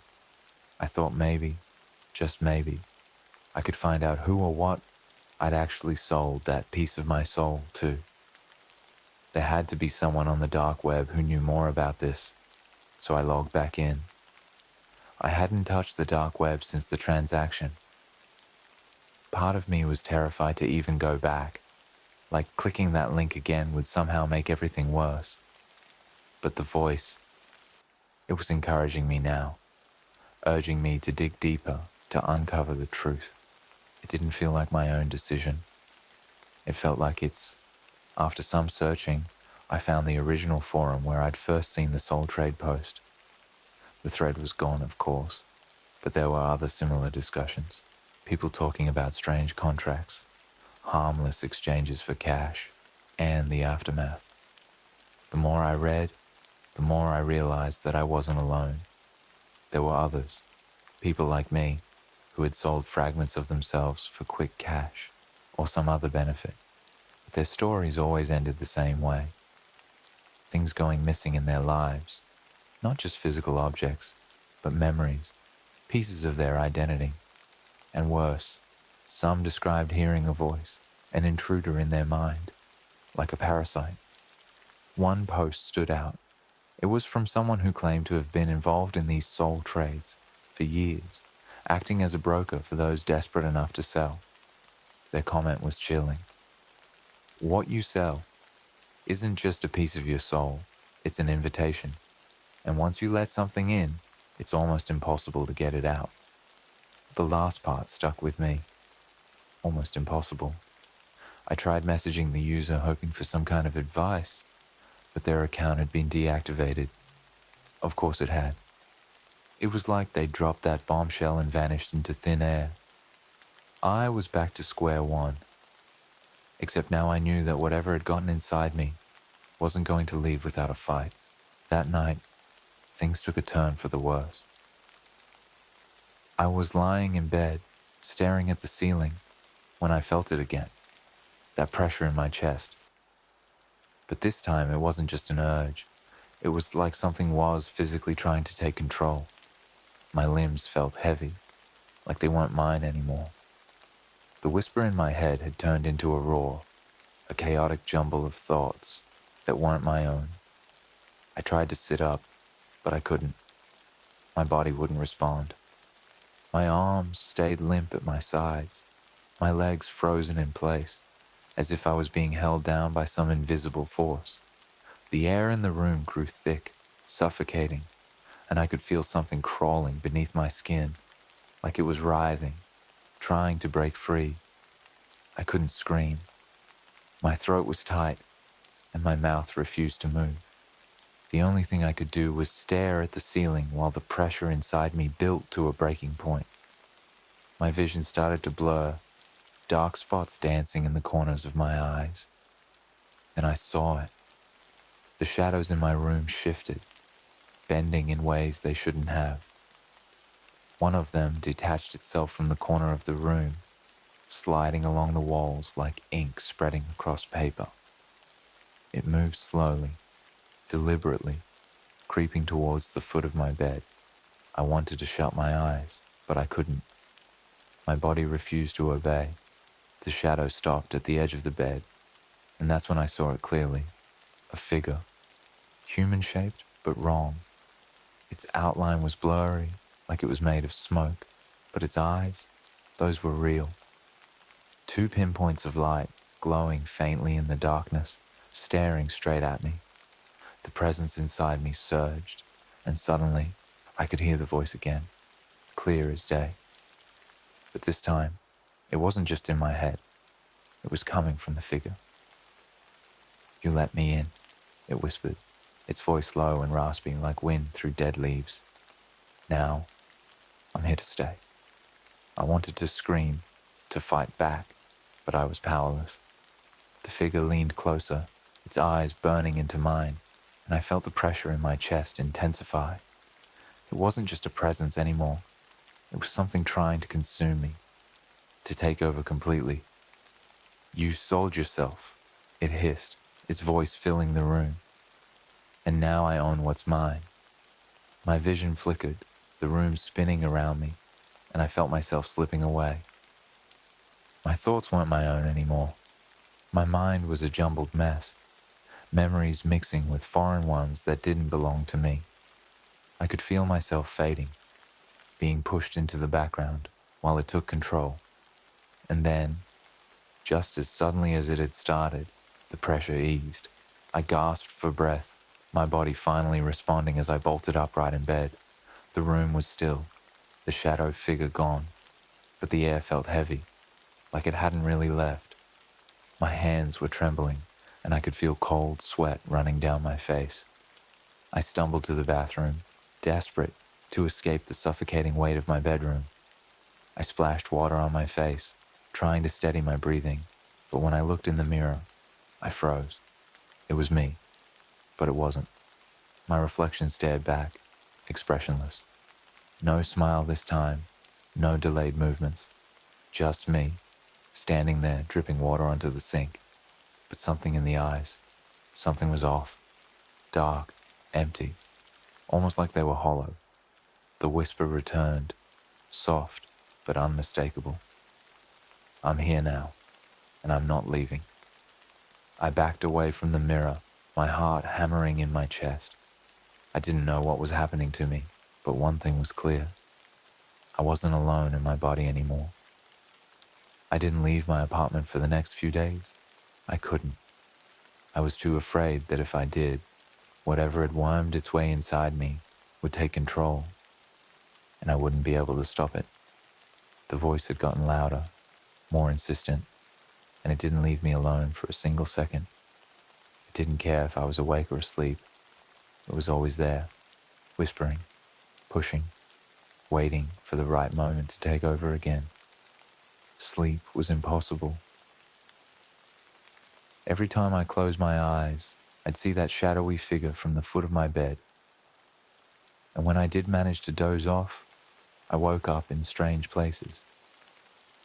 A: I thought maybe, just maybe, I could find out who or what I'd actually sold that piece of my soul to. There had to be someone on the dark web who knew more about this, so I logged back in. I hadn't touched the dark web since the transaction. Part of me was terrified to even go back, like clicking that link again would somehow make everything worse. But the voice, it was encouraging me now, urging me to dig deeper, to uncover the truth. It didn't feel like my own decision. It felt like after some searching, I found the original forum where I'd first seen the Soul Trade post. The thread was gone, of course, but there were other similar discussions. People talking about strange contracts, harmless exchanges for cash, and the aftermath. The more I read, the more I realized that I wasn't alone. There were others, people like me, who had sold fragments of themselves for quick cash or some other benefit. But their stories always ended the same way. Things going missing in their lives, not just physical objects, but memories, pieces of their identity. And worse, some described hearing a voice, an intruder in their mind, like a parasite. One post stood out. It was from someone who claimed to have been involved in these soul trades for years, acting as a broker for those desperate enough to sell. Their comment was chilling. What you sell isn't just a piece of your soul, it's an invitation. And once you let something in, it's almost impossible to get it out. The last part stuck with me. Almost impossible. I tried messaging the user hoping for some kind of advice, but their account had been deactivated. Of course it had. It was like they'd dropped that bombshell and vanished into thin air. I was back to square one. Except now I knew that whatever had gotten inside me wasn't going to leave without a fight. That night, things took a turn for the worse. I was lying in bed, staring at the ceiling, when I felt it again, that pressure in my chest. But this time it wasn't just an urge. It was like something was physically trying to take control. My limbs felt heavy, like they weren't mine anymore. The whisper in my head had turned into a roar, a chaotic jumble of thoughts that weren't my own. I tried to sit up, but I couldn't. My body wouldn't respond. My arms stayed limp at my sides, my legs frozen in place, as if I was being held down by some invisible force. The air in the room grew thick, suffocating, and I could feel something crawling beneath my skin, like it was writhing, trying to break free. I couldn't scream. My throat was tight, and my mouth refused to move. The only thing I could do was stare at the ceiling while the pressure inside me built to a breaking point. My vision started to blur, dark spots dancing in the corners of my eyes. Then I saw it. The shadows in my room shifted, bending in ways they shouldn't have. One of them detached itself from the corner of the room, sliding along the walls like ink spreading across paper. It moved slowly, deliberately, creeping towards the foot of my bed. I wanted to shut my eyes, but I couldn't. My body refused to obey. The shadow stopped at the edge of the bed, and that's when I saw it clearly. A figure, human-shaped but wrong. Its outline was blurry, like it was made of smoke, but its eyes, those were real. Two pinpoints of light, glowing faintly in the darkness, staring straight at me. The presence inside me surged, and suddenly I could hear the voice again, clear as day. But this time, it wasn't just in my head. It was coming from the figure. "You let me in," it whispered, its voice low and raspy like wind through dead leaves. "Now, I'm here to stay." I wanted to scream, to fight back, but I was powerless. The figure leaned closer, its eyes burning into mine, and I felt the pressure in my chest intensify. It wasn't just a presence anymore. It was something trying to consume me, to take over completely. "You sold yourself," it hissed, its voice filling the room. "And now I own what's mine." My vision flickered, the room spinning around me, and I felt myself slipping away. My thoughts weren't my own anymore. My mind was a jumbled mess, memories mixing with foreign ones that didn't belong to me. I could feel myself fading, being pushed into the background while it took control. And then, just as suddenly as it had started, the pressure eased. I gasped for breath, my body finally responding as I bolted upright in bed. The room was still, the shadow figure gone, but the air felt heavy, like it hadn't really left. My hands were trembling, and I could feel cold sweat running down my face. I stumbled to the bathroom, desperate to escape the suffocating weight of my bedroom. I splashed water on my face, trying to steady my breathing, but when I looked in the mirror, I froze. It was me, but it wasn't. My reflection stared back, expressionless. No smile this time, no delayed movements. Just me, standing there dripping water onto the sink. But something in the eyes, something was off. Dark, empty, almost like they were hollow. The whisper returned, soft but unmistakable. "I'm here now, and I'm not leaving." I backed away from the mirror, my heart hammering in my chest. I didn't know what was happening to me, but one thing was clear. I wasn't alone in my body anymore. I didn't leave my apartment for the next few days. I couldn't. I was too afraid that if I did, whatever had wormed its way inside me would take control, and I wouldn't be able to stop it. The voice had gotten louder, more insistent, and it didn't leave me alone for a single second. It didn't care if I was awake or asleep. It was always there, whispering, pushing, waiting for the right moment to take over again. Sleep was impossible. Every time I closed my eyes, I'd see that shadowy figure from the foot of my bed. And when I did manage to doze off, I woke up in strange places.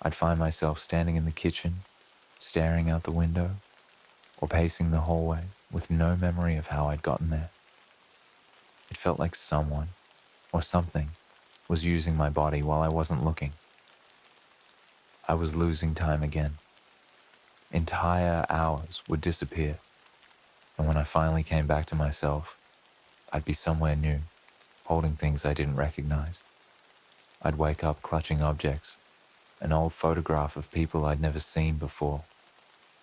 A: I'd find myself standing in the kitchen, staring out the window, or pacing the hallway with no memory of how I'd gotten there. It felt like someone, or something, was using my body while I wasn't looking. I was losing time again. Entire hours would disappear, and when I finally came back to myself, I'd be somewhere new, holding things I didn't recognize. I'd wake up clutching objects, an old photograph of people I'd never seen before,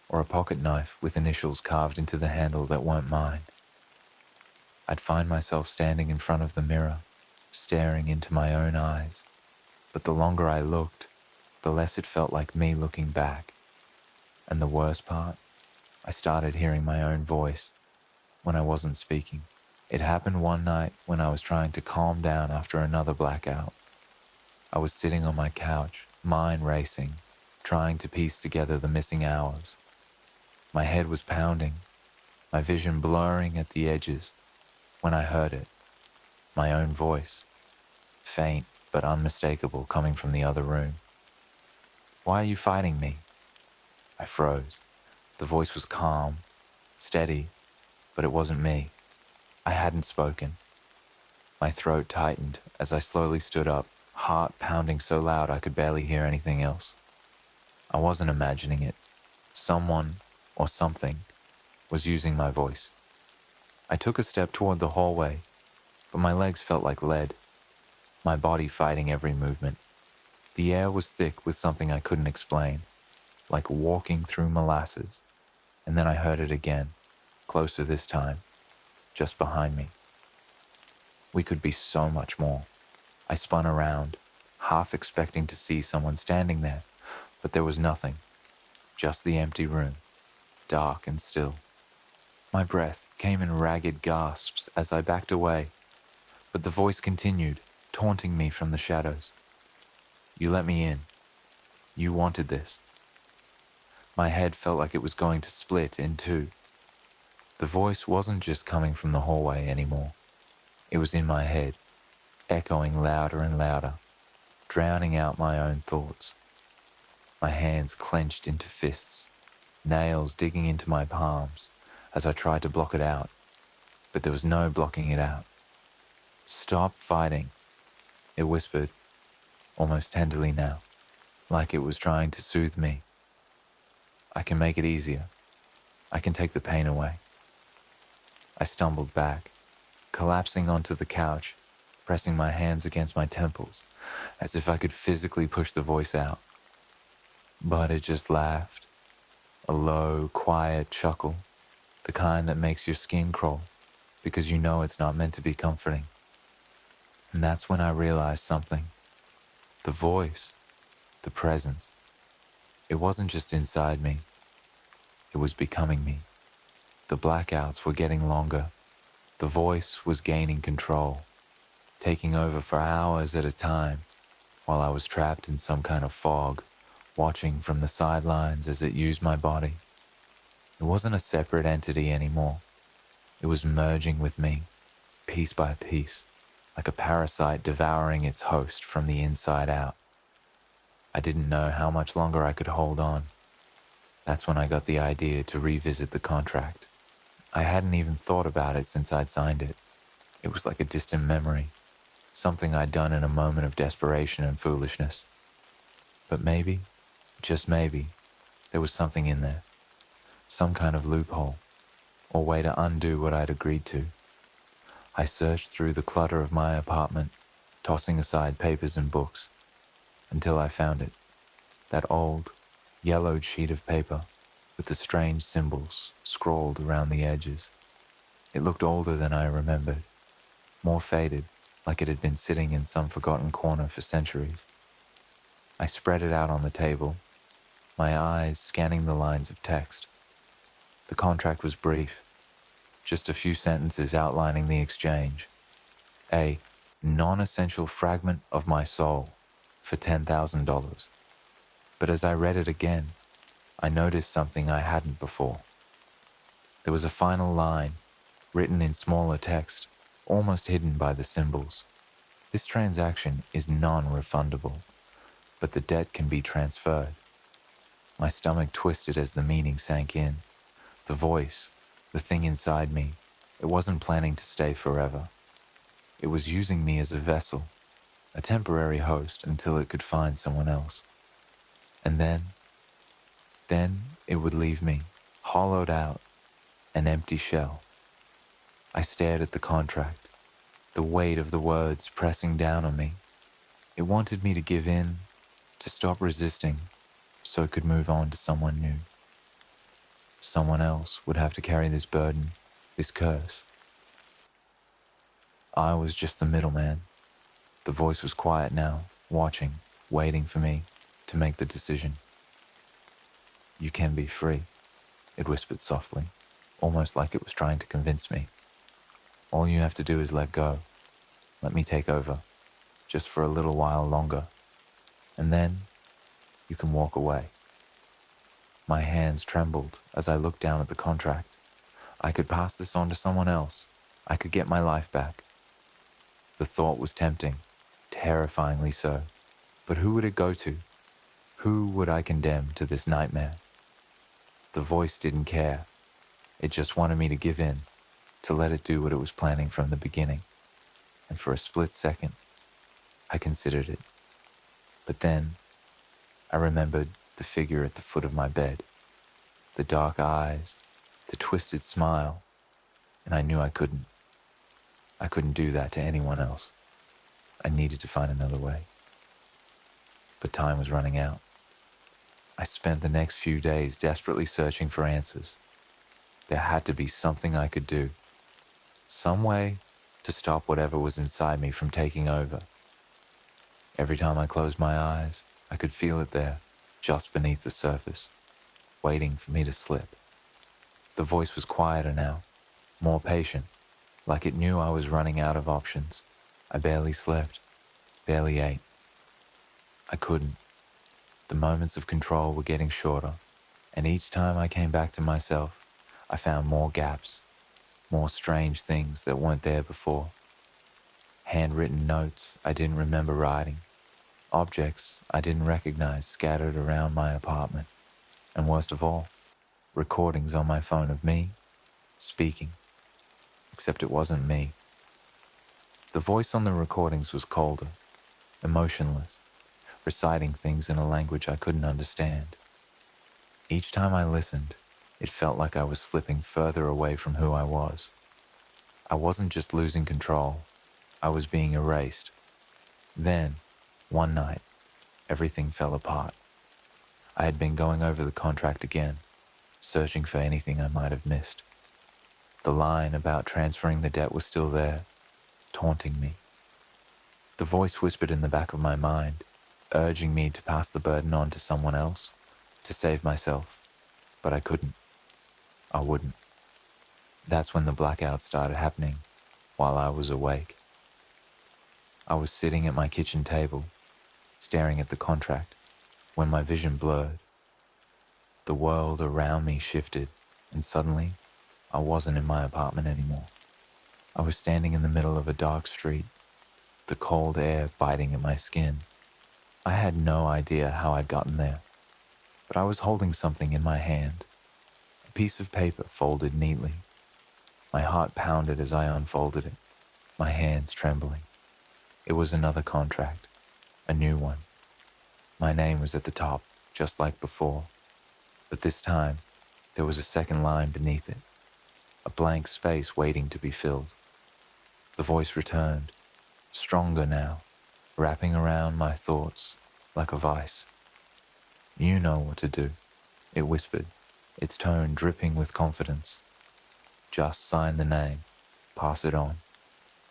A: or a pocket knife with initials carved into the handle that weren't mine. I'd find myself standing in front of the mirror, staring into my own eyes, but the longer I looked, the less it felt like me looking back. And the worst part, I started hearing my own voice when I wasn't speaking. It happened one night when I was trying to calm down after another blackout. I was sitting on my couch, mind racing, trying to piece together the missing hours. My head was pounding, my vision blurring at the edges, when I heard it, my own voice, faint but unmistakable, coming from the other room. "Why are you fighting me?" I froze. The voice was calm, steady, but it wasn't me. I hadn't spoken. My throat tightened as I slowly stood up, heart pounding so loud I could barely hear anything else. I wasn't imagining it. Someone, or something, was using my voice. I took a step toward the hallway, but my legs felt like lead, my body fighting every movement. The air was thick with something I couldn't explain, like walking through molasses. And then I heard it again, closer this time, just behind me. We could be so much more. I spun around, half expecting to see someone standing there, but there was nothing, just the empty room, dark and still. My breath came in ragged gasps as I backed away, but the voice continued, taunting me from the shadows. "You let me in. You wanted this." My head felt like it was going to split in two. The voice wasn't just coming from the hallway anymore. It was in my head, echoing louder and louder, drowning out my own thoughts. My hands clenched into fists, nails digging into my palms as I tried to block it out, but there was no blocking it out. "Stop fighting," it whispered, almost tenderly now, like it was trying to soothe me. "I can make it easier. I can take the pain away." I stumbled back, collapsing onto the couch, pressing my hands against my temples, as if I could physically push the voice out. But it just laughed, a low, quiet chuckle, the kind that makes your skin crawl, because you know it's not meant to be comforting. And that's when I realized something. The voice, the presence, it wasn't just inside me, it was becoming me. The blackouts were getting longer. The voice was gaining control, taking over for hours at a time, while I was trapped in some kind of fog, watching from the sidelines as it used my body. It wasn't a separate entity anymore. It was merging with me, piece by piece, like a parasite devouring its host from the inside out. I didn't know how much longer I could hold on. That's when I got the idea to revisit the contract. I hadn't even thought about it since I'd signed it. It was like a distant memory, something I'd done in a moment of desperation and foolishness. But maybe, just maybe, there was something in there, some kind of loophole, or way to undo what I'd agreed to. I searched through the clutter of my apartment, tossing aside papers and books, until I found it, that old, yellowed sheet of paper with the strange symbols scrawled around the edges. It looked older than I remembered, more faded, like it had been sitting in some forgotten corner for centuries. I spread it out on the table, my eyes scanning the lines of text. The contract was brief, just a few sentences outlining the exchange. A non-essential fragment of my soul for $10,000. But as I read it again, I noticed something I hadn't before. There was a final line, written in smaller text, almost hidden by the symbols. "This transaction is non-refundable, but the debt can be transferred." My stomach twisted as the meaning sank in. The voice, the thing inside me, it wasn't planning to stay forever. It was using me as a vessel, a temporary host until it could find someone else. And then Then it would leave me, hollowed out, an empty shell. I stared at the contract, the weight of the words pressing down on me. It wanted me to give in, to stop resisting, so it could move on to someone new. Someone else would have to carry this burden, this curse. I was just the middleman. The voice was quiet now, watching, waiting for me to make the decision. You can be free, it whispered softly, almost like it was trying to convince me. All you have to do is let go. Let me take over, just for a little while longer. And then you can walk away. My hands trembled as I looked down at the contract. I could pass this on to someone else. I could get my life back. The thought was tempting, terrifyingly so. But who would it go to? Who would I condemn to this nightmare? The voice didn't care. It just wanted me to give in, to let it do what it was planning from the beginning. And for a split second, I considered it. But then, I remembered the figure at the foot of my bed, the dark eyes, the twisted smile, and I knew I couldn't. I couldn't do that to anyone else. I needed to find another way. But time was running out. I spent the next few days desperately searching for answers. There had to be something I could do, some way to stop whatever was inside me from taking over. Every time I closed my eyes, I could feel it there, just beneath the surface, waiting for me to slip. The voice was quieter now, more patient, like it knew I was running out of options. I barely slept, barely ate. I couldn't. The moments of control were getting shorter, and each time I came back to myself, I found more gaps, more strange things that weren't there before. Handwritten notes I didn't remember writing, objects I didn't recognize scattered around my apartment, and worst of all, recordings on my phone of me speaking, except it wasn't me. The voice on the recordings was colder, emotionless, reciting things in a language I couldn't understand. Each time I listened, it felt like I was slipping further away from who I was. I wasn't just losing control, I was being erased. Then, one night, everything fell apart. I had been going over the contract again, searching for anything I might have missed. The line about transferring the debt was still there, taunting me. The voice whispered in the back of my mind, urging me to pass the burden on to someone else, to save myself, but I couldn't. I wouldn't. That's when the blackout started happening, while I was awake. I was sitting at my kitchen table, staring at the contract, when my vision blurred. The world around me shifted, and suddenly, I wasn't in my apartment anymore. I was standing in the middle of a dark street, the cold air biting at my skin. I had no idea how I'd gotten there, but I was holding something in my hand, a piece of paper folded neatly. My heart pounded as I unfolded it, my hands trembling. It was another contract, a new one. My name was at the top, just like before, but this time, there was a second line beneath it, a blank space waiting to be filled. The voice returned, stronger now, wrapping around my thoughts like a vice. You know what to do, it whispered, its tone dripping with confidence. Just sign the name, pass it on.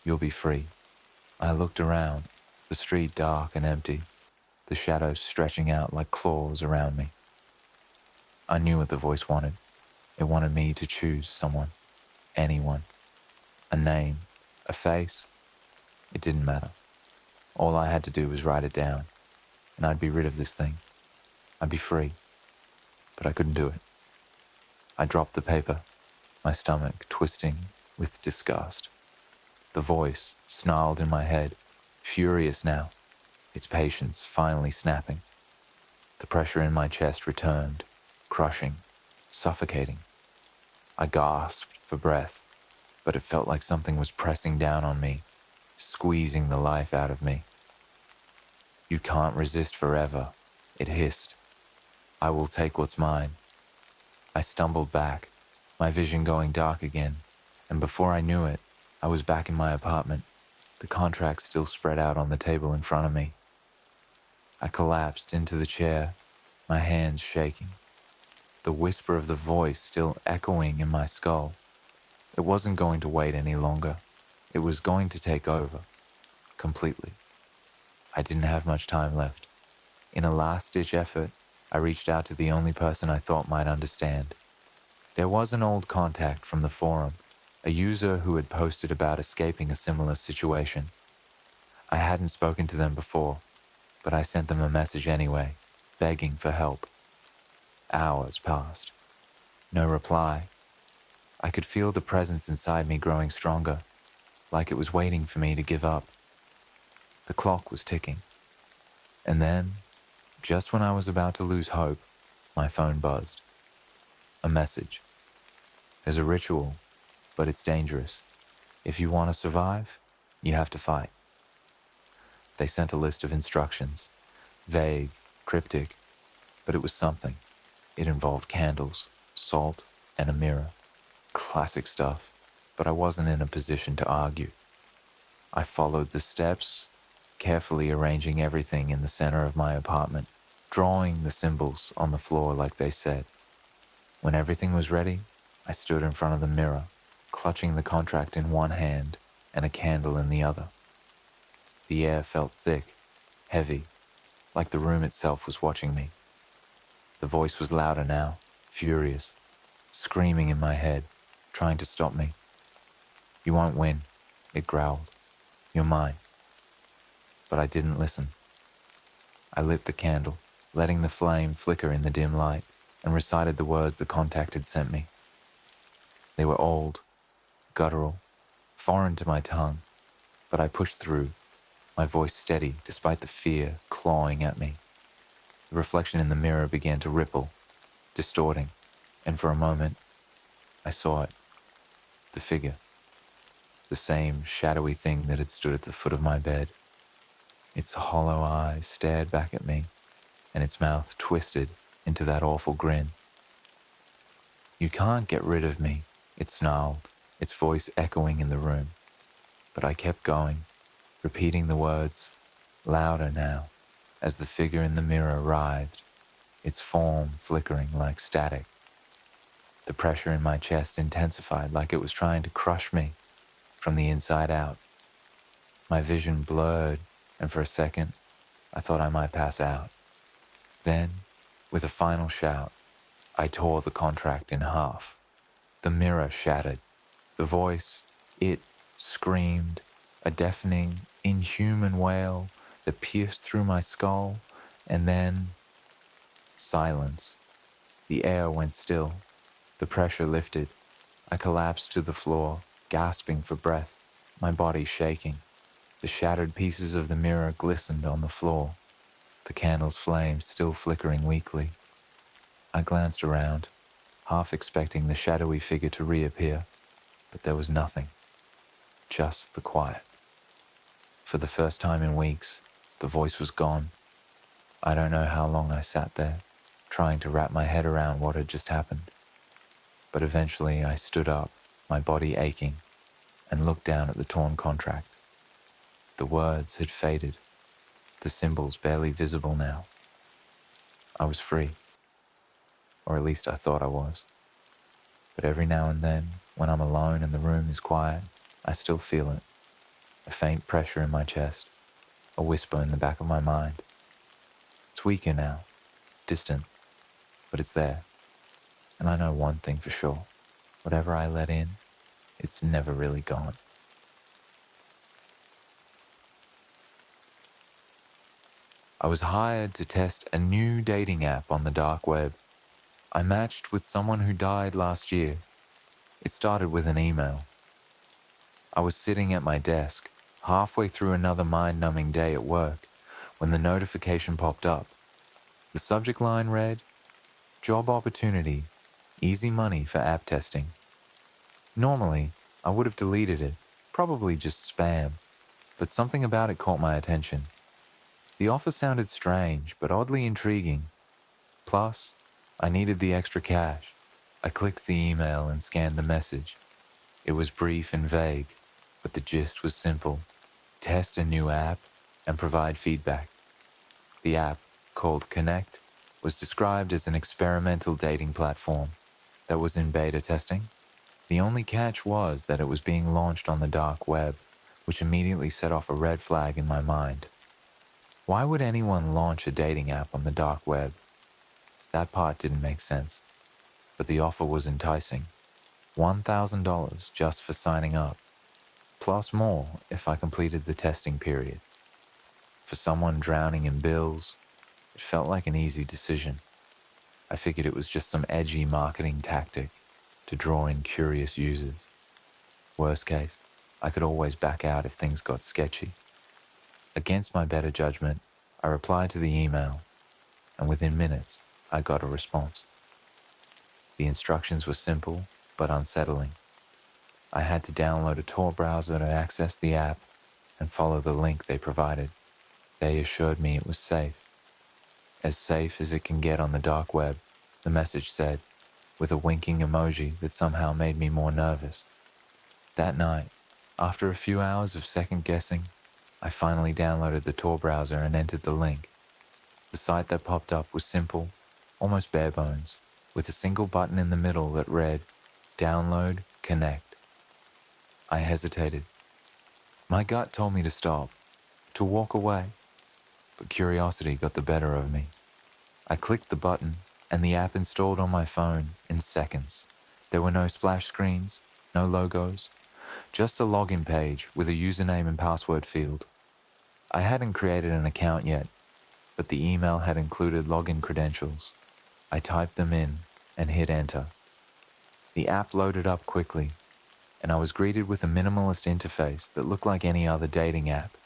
A: You'll be free. I looked around, the street dark and empty, the shadows stretching out like claws around me. I knew what the voice wanted. It wanted me to choose someone, anyone, a name, a face. It didn't matter. All I had to do was write it down, and I'd be rid of this thing. I'd be free. But I couldn't do it. I dropped the paper, my stomach twisting with disgust. The voice snarled in my head, furious now, its patience finally snapping. The pressure in my chest returned, crushing, suffocating. I gasped for breath, but it felt like something was pressing down on me, squeezing the life out of me. You can't resist forever, it hissed. I will take what's mine. I stumbled back, my vision going dark again, and before I knew it, I was back in my apartment, the contract still spread out on the table in front of me. I collapsed into the chair, my hands shaking, the whisper of the voice still echoing in my skull. It wasn't going to wait any longer. It was going to take over, completely. I didn't have much time left. In a last-ditch effort, I reached out to the only person I thought might understand. There was an old contact from the forum, a user who had posted about escaping a similar situation. I hadn't spoken to them before, but I sent them a message anyway, begging for help. Hours passed. No reply. I could feel the presence inside me growing stronger, like it was waiting for me to give up. The clock was ticking. And then, just when I was about to lose hope, my phone buzzed. A message. There's a ritual, but it's dangerous. If you want to survive, you have to fight. They sent a list of instructions. Vague, cryptic, but it was something. It involved candles, salt, and a mirror. Classic stuff, but I wasn't in a position to argue. I followed the steps, carefully arranging everything in the center of my apartment, drawing the symbols on the floor like they said. When everything was ready, I stood in front of the mirror, clutching the contract in one hand and a candle in the other. The air felt thick, heavy, like the room itself was watching me. The voice was louder now, furious, screaming in my head, trying to stop me. You won't win, it growled. You're mine. But I didn't listen. I lit the candle, letting the flame flicker in the dim light, and recited the words the contact had sent me. They were old, guttural, foreign to my tongue, but I pushed through, my voice steady despite the fear clawing at me. The reflection in the mirror began to ripple, distorting, and for a moment, I saw it. The figure. The same shadowy thing that had stood at the foot of my bed. Its hollow eyes stared back at me, and its mouth twisted into that awful grin. You can't get rid of me, it snarled, its voice echoing in the room. But I kept going, repeating the words, louder now, as the figure in the mirror writhed, its form flickering like static. The pressure in my chest intensified like it was trying to crush me from the inside out. My vision blurred, and for a second, I thought I might pass out. Then, with a final shout, I tore the contract in half. The mirror shattered. The voice, it screamed, a deafening, inhuman wail that pierced through my skull, and then silence. The air went still. The pressure lifted. I collapsed to the floor, gasping for breath, my body shaking. The shattered pieces of the mirror glistened on the floor, the candle's flame still flickering weakly. I glanced around, half expecting the shadowy figure to reappear, but there was nothing, just the quiet. For the first time in weeks, the voice was gone. I don't know how long I sat there, trying to wrap my head around what had just happened. But eventually I stood up, my body aching, and looked down at the torn contract. The words had faded, the symbols barely visible now. I was free, or at least I thought I was. But every now and then, when I'm alone and the room is quiet, I still feel it. A faint pressure in my chest, a whisper in the back of my mind. It's weaker now, distant, but it's there. And I know one thing for sure. Whatever I let in, it's never really gone. I was hired to test a new dating app on the dark web. I matched with someone who died last year. It started with an email. I was sitting at my desk, halfway through another mind-numbing day at work, when the notification popped up. The subject line read, "Job opportunity, easy money for app testing." Normally, I would have deleted it, probably just spam, but something about it caught my attention. The offer sounded strange, but oddly intriguing. Plus, I needed the extra cash. I clicked the email and scanned the message. It was brief and vague, but the gist was simple. Test a new app and provide feedback. The app, called Connect, was described as an experimental dating platform that was in beta testing. The only catch was that it was being launched on the dark web, which immediately set off a red flag in my mind. Why would anyone launch a dating app on the dark web? That part didn't make sense, but the offer was enticing. $1,000 just for signing up, plus more if I completed the testing period. For someone drowning in bills, it felt like an easy decision. I figured it was just some edgy marketing tactic to draw in curious users. Worst case, I could always back out if things got sketchy. Against my better judgment, I replied to the email, and within minutes, I got a response. The instructions were simple but unsettling. I had to download a Tor browser to access the app and follow the link they provided. They assured me it was safe. As safe as it can get on the dark web, the message said, with a winking emoji that somehow made me more nervous. That night, after a few hours of second guessing, I finally downloaded the Tor browser and entered the link. The site that popped up was simple, almost bare bones, with a single button in the middle that read, Download, Connect. I hesitated. My gut told me to stop, to walk away, but curiosity got the better of me. I clicked the button, and the app installed on my phone in seconds. There were no splash screens, no logos, just a login page with a username and password field. I hadn't created an account yet, but the email had included login credentials. I typed them in and hit enter. The app loaded up quickly, and I was greeted with a minimalist interface that looked like any other dating app.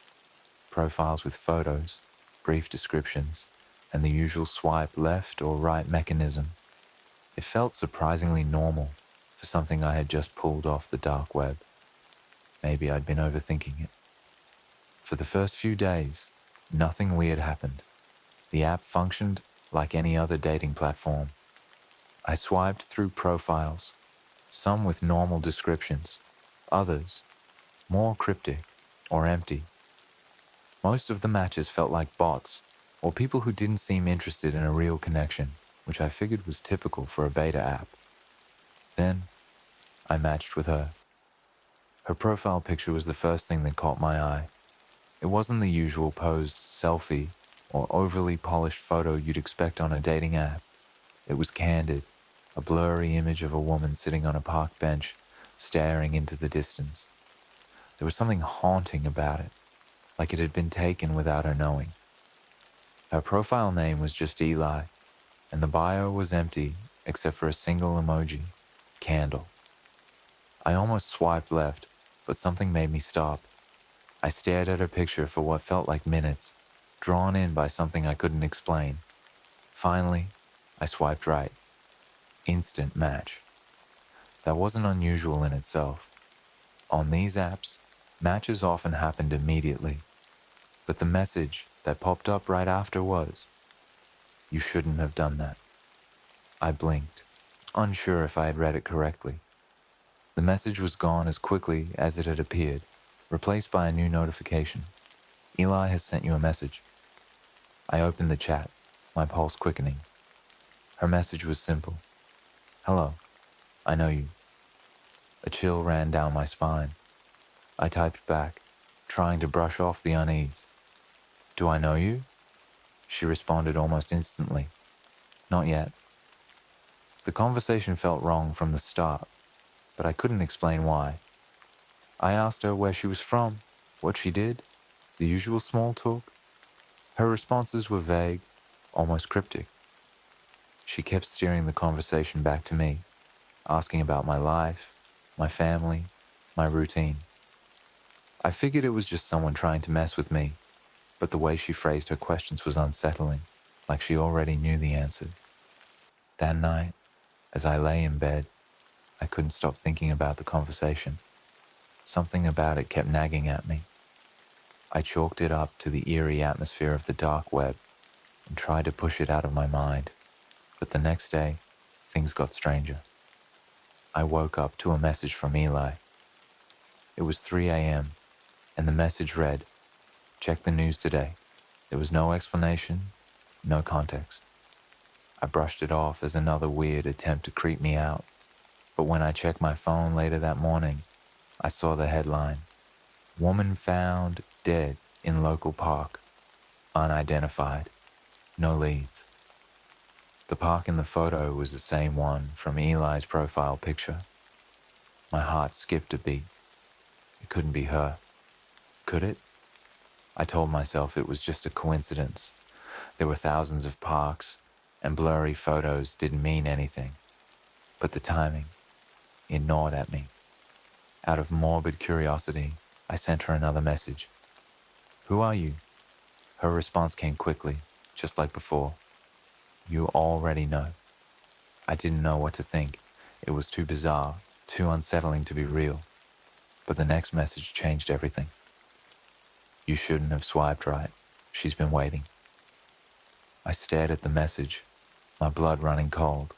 A: Profiles with photos, brief descriptions, and the usual swipe left or right mechanism. It felt surprisingly normal for something I had just pulled off the dark web. Maybe I'd been overthinking it. For the first few days, nothing weird happened. The app functioned like any other dating platform. I swiped through profiles, some with normal descriptions, others more cryptic or empty. Most of the matches felt like bots or people who didn't seem interested in a real connection, which I figured was typical for a beta app. Then, I matched with her. Her profile picture was the first thing that caught my eye. It wasn't the usual posed selfie or overly polished photo you'd expect on a dating app. It was candid, a blurry image of a woman sitting on a park bench, staring into the distance. There was something haunting about it, like it had been taken without her knowing. Her profile name was just Eli, and the bio was empty except for a single emoji, candle. I almost swiped left, but something made me stop. I stared at her picture for what felt like minutes, drawn in by something I couldn't explain. Finally, I swiped right. Instant match. That wasn't unusual in itself. On these apps, matches often happened immediately, but the message that popped up right after was, "You shouldn't have done that." I blinked, unsure if I had read it correctly. The message was gone as quickly as it had appeared, replaced by a new notification. Eli has sent you a message. I opened the chat, my pulse quickening. Her message was simple. Hello, I know you. A chill ran down my spine. I typed back, trying to brush off the unease. Do I know you? She responded almost instantly. Not yet. The conversation felt wrong from the start, but I couldn't explain why. I asked her where she was from, what she did, the usual small talk. Her responses were vague, almost cryptic. She kept steering the conversation back to me, asking about my life, my family, my routine. I figured it was just someone trying to mess with me, but the way she phrased her questions was unsettling, like she already knew the answers. That night, as I lay in bed, I couldn't stop thinking about the conversation. Something about it kept nagging at me. I chalked it up to the eerie atmosphere of the dark web and tried to push it out of my mind. But the next day, things got stranger. I woke up to a message from Eli. It was 3 a.m., and the message read, "Check the news today." There was no explanation, no context. I brushed it off as another weird attempt to creep me out. But when I checked my phone later that morning, I saw the headline, "Woman found dead in local park, unidentified, no leads." The park in the photo was the same one from Eli's profile picture. My heart skipped a beat. It couldn't be her. Could it? I told myself it was just a coincidence. There were thousands of parks, and blurry photos didn't mean anything. But the timing, it gnawed at me. Out of morbid curiosity, I sent her another message. "Who are you?" Her response came quickly, just like before. "You already know." I didn't know what to think. It was too bizarre, too unsettling to be real. But the next message changed everything. "You shouldn't have swiped right. She's been waiting." I stared at the message, my blood running cold.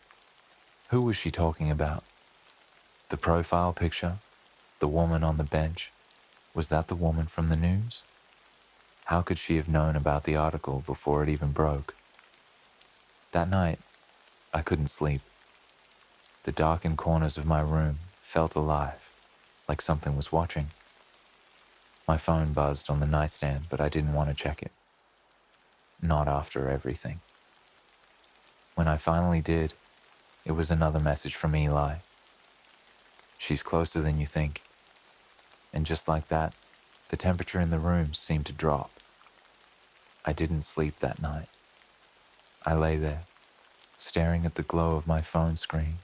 A: Who was she talking about? The profile picture? The woman on the bench? Was that the woman from the news? How could she have known about the article before it even broke? That night, I couldn't sleep. The darkened corners of my room felt alive, like something was watching. My phone buzzed on the nightstand, but I didn't want to check it. Not after everything. When I finally did, it was another message from Eli. "She's closer than you think." And just like that, the temperature in the room seemed to drop. I didn't sleep that night. I lay there, staring at the glow of my phone screen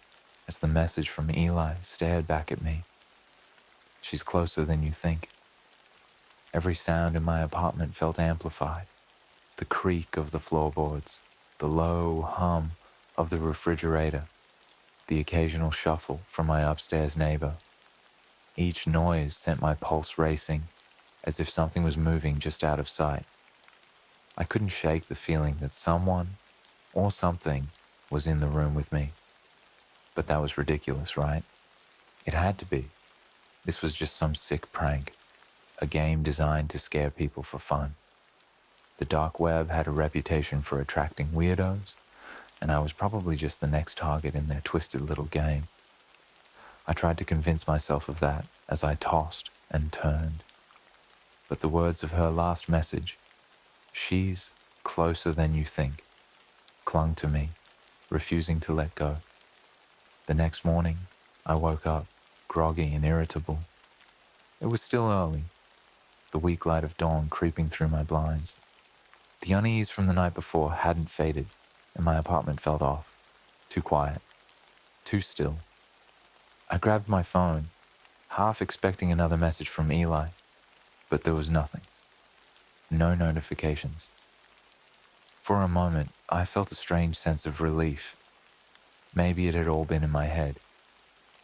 A: as the message from Eli stared back at me. "She's closer than you think." Every sound in my apartment felt amplified. The creak of the floorboards, the low hum of the refrigerator, the occasional shuffle from my upstairs neighbor. Each noise sent my pulse racing, as if something was moving just out of sight. I couldn't shake the feeling that someone or something was in the room with me. But that was ridiculous, right? It had to be. This was just some sick prank, a game designed to scare people for fun. The dark web had a reputation for attracting weirdos, and I was probably just the next target in their twisted little game. I tried to convince myself of that as I tossed and turned. But the words of her last message, "She's closer than you think," clung to me, refusing to let go. The next morning, I woke up, groggy and irritable. It was still early, the weak light of dawn creeping through my blinds. The unease from the night before hadn't faded, and my apartment felt off. Too quiet, too still. I grabbed my phone, half expecting another message from Eli, but there was nothing. No notifications. For a moment, I felt a strange sense of relief. Maybe it had all been in my head.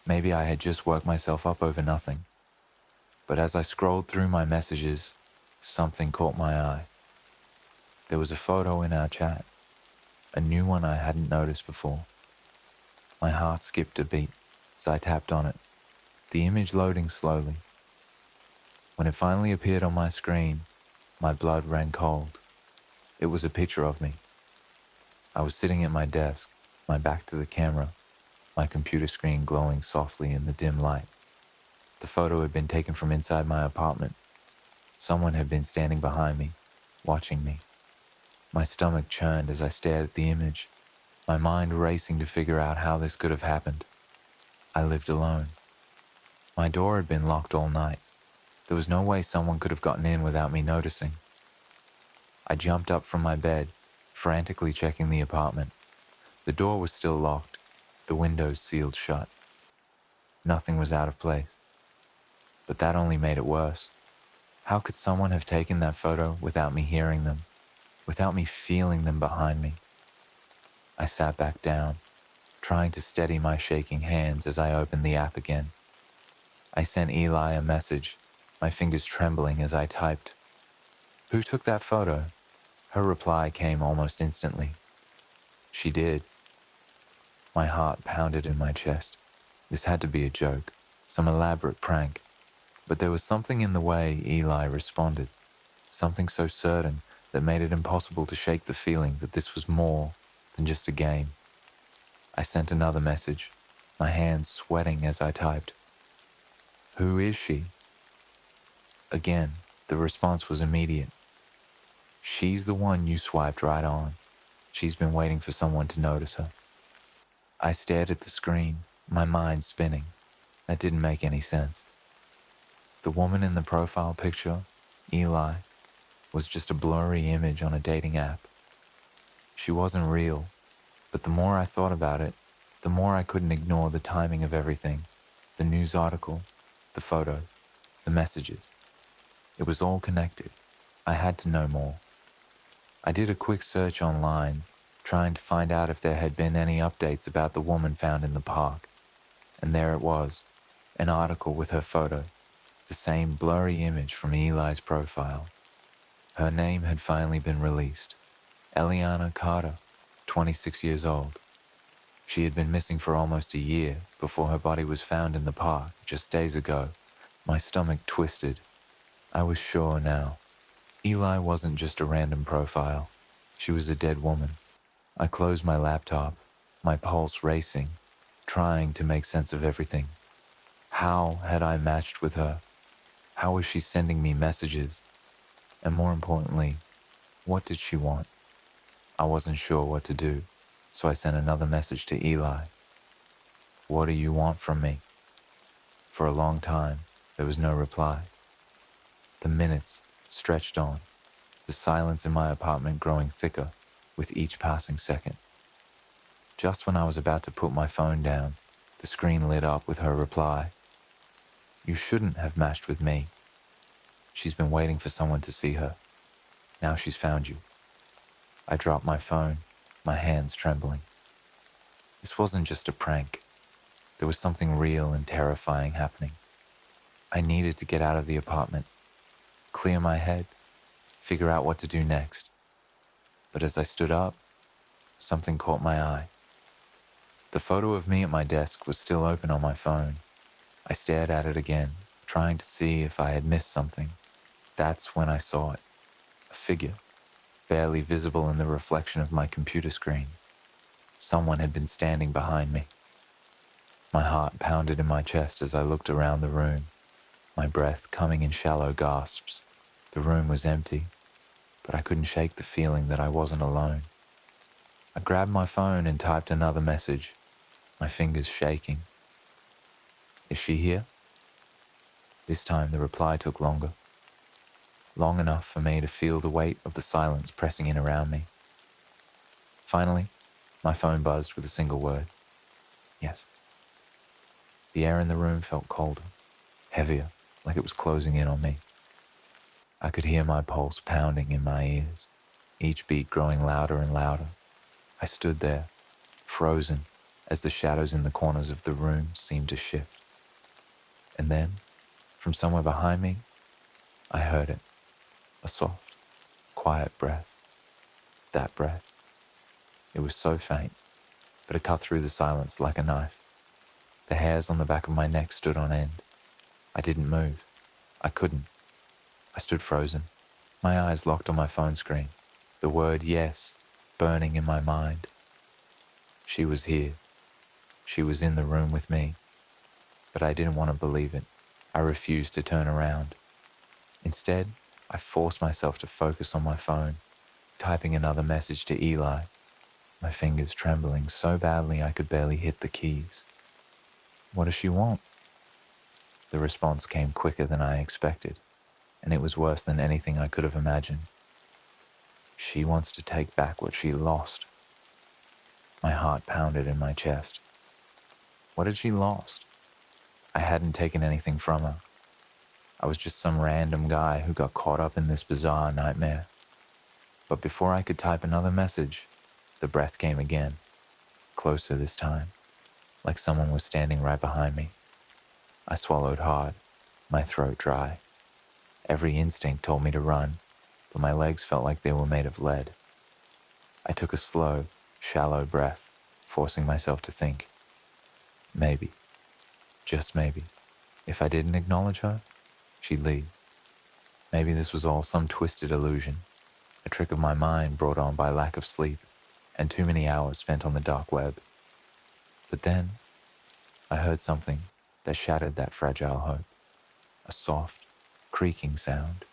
A: Maybe I had just worked myself up over nothing. But as I scrolled through my messages, something caught my eye. There was a photo in our chat, a new one I hadn't noticed before. My heart skipped a beat as I tapped on it, the image loading slowly. When it finally appeared on my screen, my blood ran cold. It was a picture of me. I was sitting at my desk, my back to the camera, my computer screen glowing softly in the dim light. The photo had been taken from inside my apartment. Someone had been standing behind me, watching me. My stomach churned as I stared at the image, my mind racing to figure out how this could have happened. I lived alone. My door had been locked all night. There was no way someone could have gotten in without me noticing. I jumped up from my bed, frantically checking the apartment. The door was still locked, the windows sealed shut. Nothing was out of place. But that only made it worse. How could someone have taken that photo without me hearing them, without me feeling them behind me? I sat back down, trying to steady my shaking hands as I opened the app again. I sent Eli a message, my fingers trembling as I typed. "Who took that photo?" Her reply came almost instantly. "She did. My heart pounded in my chest. This had to be a joke, some elaborate prank. But there was something in the way Eli responded, something so certain that made it impossible to shake the feeling that this was more than just a game. I sent another message, my hands sweating as I typed. "Who is she?" Again, the response was immediate. "She's the one you swiped right on. She's been waiting for someone to notice her." I stared at the screen, my mind spinning. That didn't make any sense. The woman in the profile picture, Eli, was just a blurry image on a dating app. She wasn't real, but the more I thought about it, the more I couldn't ignore the timing of everything. The news article, the photo, the messages. It was all connected. I had to know more. I did a quick search online, trying to find out if there had been any updates about the woman found in the park. And there it was, an article with her photo, the same blurry image from Eli's profile. Her name had finally been released. Eliana Carter, 26 years old. She had been missing for almost a year before her body was found in the park just days ago. My stomach twisted. I was sure now. Eli wasn't just a random profile. She was a dead woman. I closed my laptop, my pulse racing, trying to make sense of everything. How had I matched with her? How was she sending me messages? And more importantly, what did she want? I wasn't sure what to do, so I sent another message to Eli. "What do you want from me?" For a long time, there was no reply. The minutes stretched on, the silence in my apartment growing thicker with each passing second. Just when I was about to put my phone down, the screen lit up with her reply. "You shouldn't have matched with me. She's been waiting for someone to see her. Now she's found you." I dropped my phone, my hands trembling. This wasn't just a prank. There was something real and terrifying happening. I needed to get out of the apartment, clear my head, figure out what to do next. But as I stood up, something caught my eye. The photo of me at my desk was still open on my phone. I stared at it again, trying to see if I had missed something. That's when I saw it. A figure, barely visible in the reflection of my computer screen. Someone had been standing behind me. My heart pounded in my chest as I looked around the room, my breath coming in shallow gasps. The room was empty, but I couldn't shake the feeling that I wasn't alone. I grabbed my phone and typed another message, my fingers shaking. "Is she here?" This time the reply took longer. Long enough for me to feel the weight of the silence pressing in around me. Finally, my phone buzzed with a single word. "Yes." The air in the room felt colder, heavier, like it was closing in on me. I could hear my pulse pounding in my ears, each beat growing louder and louder. I stood there, frozen, as the shadows in the corners of the room seemed to shift. And then, from somewhere behind me, I heard it. A soft, quiet breath. That breath. It was so faint, but it cut through the silence like a knife. The hairs on the back of my neck stood on end. I didn't move. I couldn't. I stood frozen, my eyes locked on my phone screen, the word "yes" burning in my mind. She was here. She was in the room with me. But I didn't want to believe it. I refused to turn around. Instead, I forced myself to focus on my phone, typing another message to Eli, my fingers trembling so badly I could barely hit the keys. "What does she want?" The response came quicker than I expected, and it was worse than anything I could have imagined. "She wants to take back what she lost." My heart pounded in my chest. What had she lost? I hadn't taken anything from her. I was just some random guy who got caught up in this bizarre nightmare. But before I could type another message, the breath came again, closer this time, like someone was standing right behind me. I swallowed hard, my throat dry. Every instinct told me to run, but my legs felt like they were made of lead. I took a slow, shallow breath, forcing myself to think. Maybe, just maybe, if I didn't acknowledge her, she'd leave. Maybe this was all some twisted illusion, a trick of my mind brought on by lack of sleep and too many hours spent on the dark web. But then, I heard something that shattered that fragile hope. A soft, creaking sound,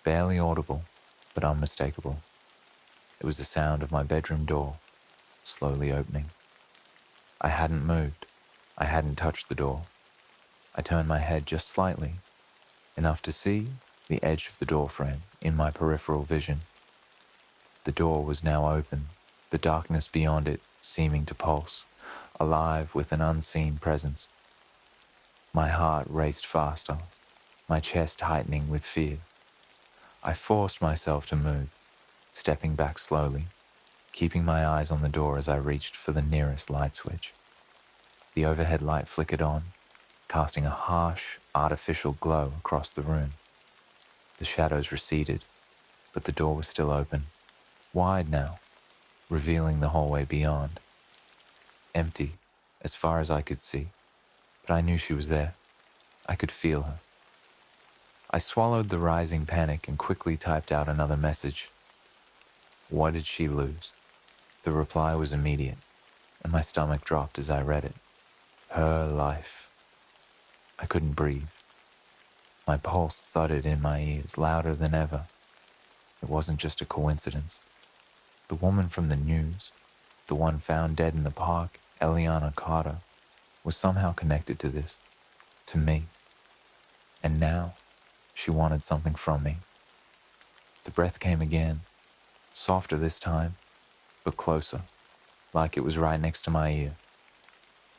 A: barely audible, but unmistakable. It was the sound of my bedroom door, slowly opening. I hadn't moved. I hadn't touched the door. I turned my head just slightly, enough to see the edge of the door frame in my peripheral vision. The door was now open, the darkness beyond it seeming to pulse, alive with an unseen presence. My heart raced faster, my chest tightening with fear. I forced myself to move, stepping back slowly, keeping my eyes on the door as I reached for the nearest light switch. The overhead light flickered on, casting a harsh, artificial glow across the room. The shadows receded, but the door was still open, wide now, revealing the hallway beyond. Empty, as far as I could see, but I knew she was there. I could feel her. I swallowed the rising panic and quickly typed out another message. What did she lose? The reply was immediate, and my stomach dropped as I read it. Her life. I couldn't breathe. My pulse thudded in my ears, louder than ever. It wasn't just a coincidence. The woman from the news, the one found dead in the park, Eliana Carter, was somehow connected to this, to me. And now, she wanted something from me. The breath came again, softer this time, but closer, like it was right next to my ear.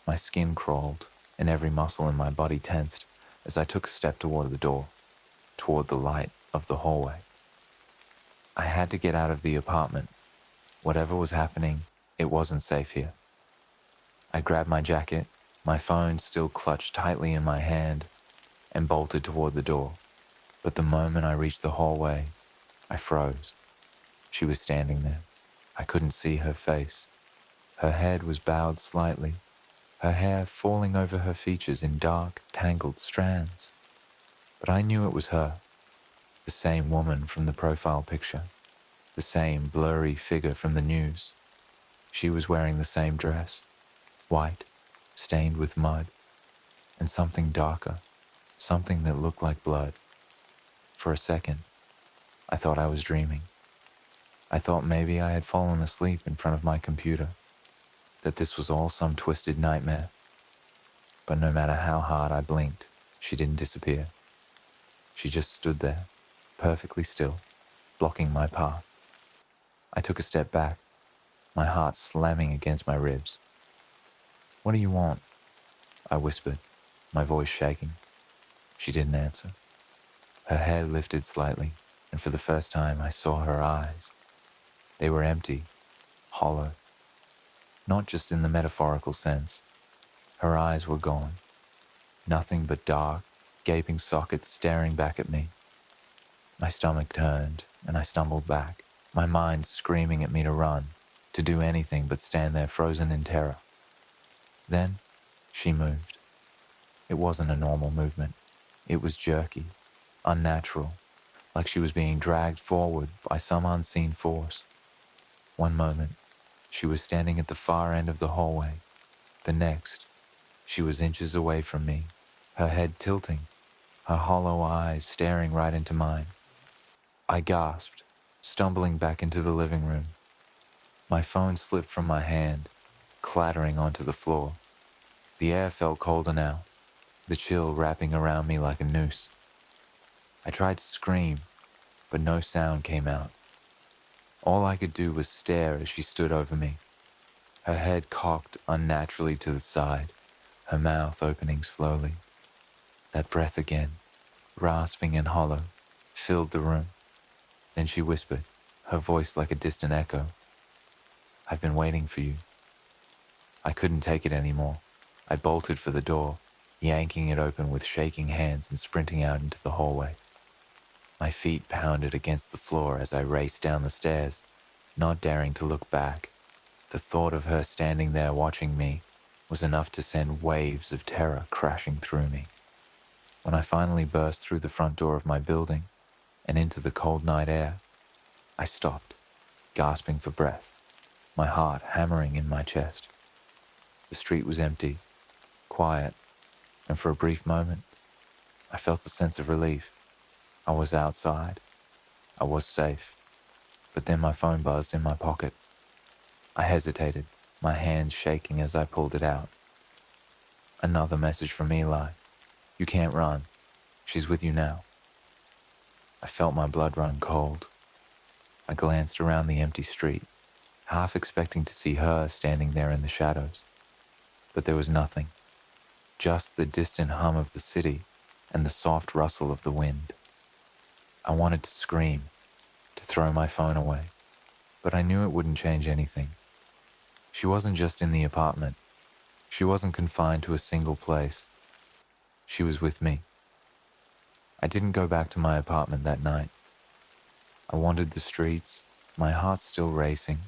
A: My skin crawled, and every muscle in my body tensed as I took a step toward the door, toward the light of the hallway. I had to get out of the apartment. Whatever was happening, it wasn't safe here. I grabbed my jacket, my phone still clutched tightly in my hand, and bolted toward the door. But the moment I reached the hallway, I froze. She was standing there. I couldn't see her face. Her head was bowed slightly, her hair falling over her features in dark, tangled strands. But I knew it was her, the same woman from the profile picture, the same blurry figure from the news. She was wearing the same dress, white, stained with mud, and something darker, something that looked like blood. For a second, I thought I was dreaming. I thought maybe I had fallen asleep in front of my computer, that this was all some twisted nightmare. But no matter how hard I blinked, she didn't disappear. She just stood there, perfectly still, blocking my path. I took a step back, my heart slamming against my ribs. What do you want? I whispered, my voice shaking. She didn't answer. Her head lifted slightly, and for the first time I saw her eyes. They were empty, hollow. Not just in the metaphorical sense. Her eyes were gone. Nothing but dark, gaping sockets staring back at me. My stomach turned, and I stumbled back, my mind screaming at me to run, to do anything but stand there frozen in terror. Then, she moved. It wasn't a normal movement. It was jerky, unnatural, like she was being dragged forward by some unseen force. One moment, she was standing at the far end of the hallway. The next, she was inches away from me, her head tilting, her hollow eyes staring right into mine. I gasped, stumbling back into the living room. My phone slipped from my hand, clattering onto the floor. The air felt colder now, the chill wrapping around me like a noose. I tried to scream, but no sound came out. All I could do was stare as she stood over me, her head cocked unnaturally to the side, her mouth opening slowly. That breath again, rasping and hollow, filled the room. Then she whispered, her voice like a distant echo. I've been waiting for you. I couldn't take it anymore. I bolted for the door, yanking it open with shaking hands and sprinting out into the hallway. My feet pounded against the floor as I raced down the stairs, not daring to look back. The thought of her standing there watching me was enough to send waves of terror crashing through me. When I finally burst through the front door of my building and into the cold night air, I stopped, gasping for breath, my heart hammering in my chest. The street was empty, quiet, and for a brief moment, I felt a sense of relief. I was outside. I was safe. But then my phone buzzed in my pocket. I hesitated, my hands shaking as I pulled it out. Another message from Eli. "You can't run. She's with you now." I felt my blood run cold. I glanced around the empty street, half expecting to see her standing there in the shadows. But there was nothing, just the distant hum of the city and the soft rustle of the wind. I wanted to scream, to throw my phone away, but I knew it wouldn't change anything. She wasn't just in the apartment. She wasn't confined to a single place. She was with me. I didn't go back to my apartment that night. I wandered the streets, my heart still racing,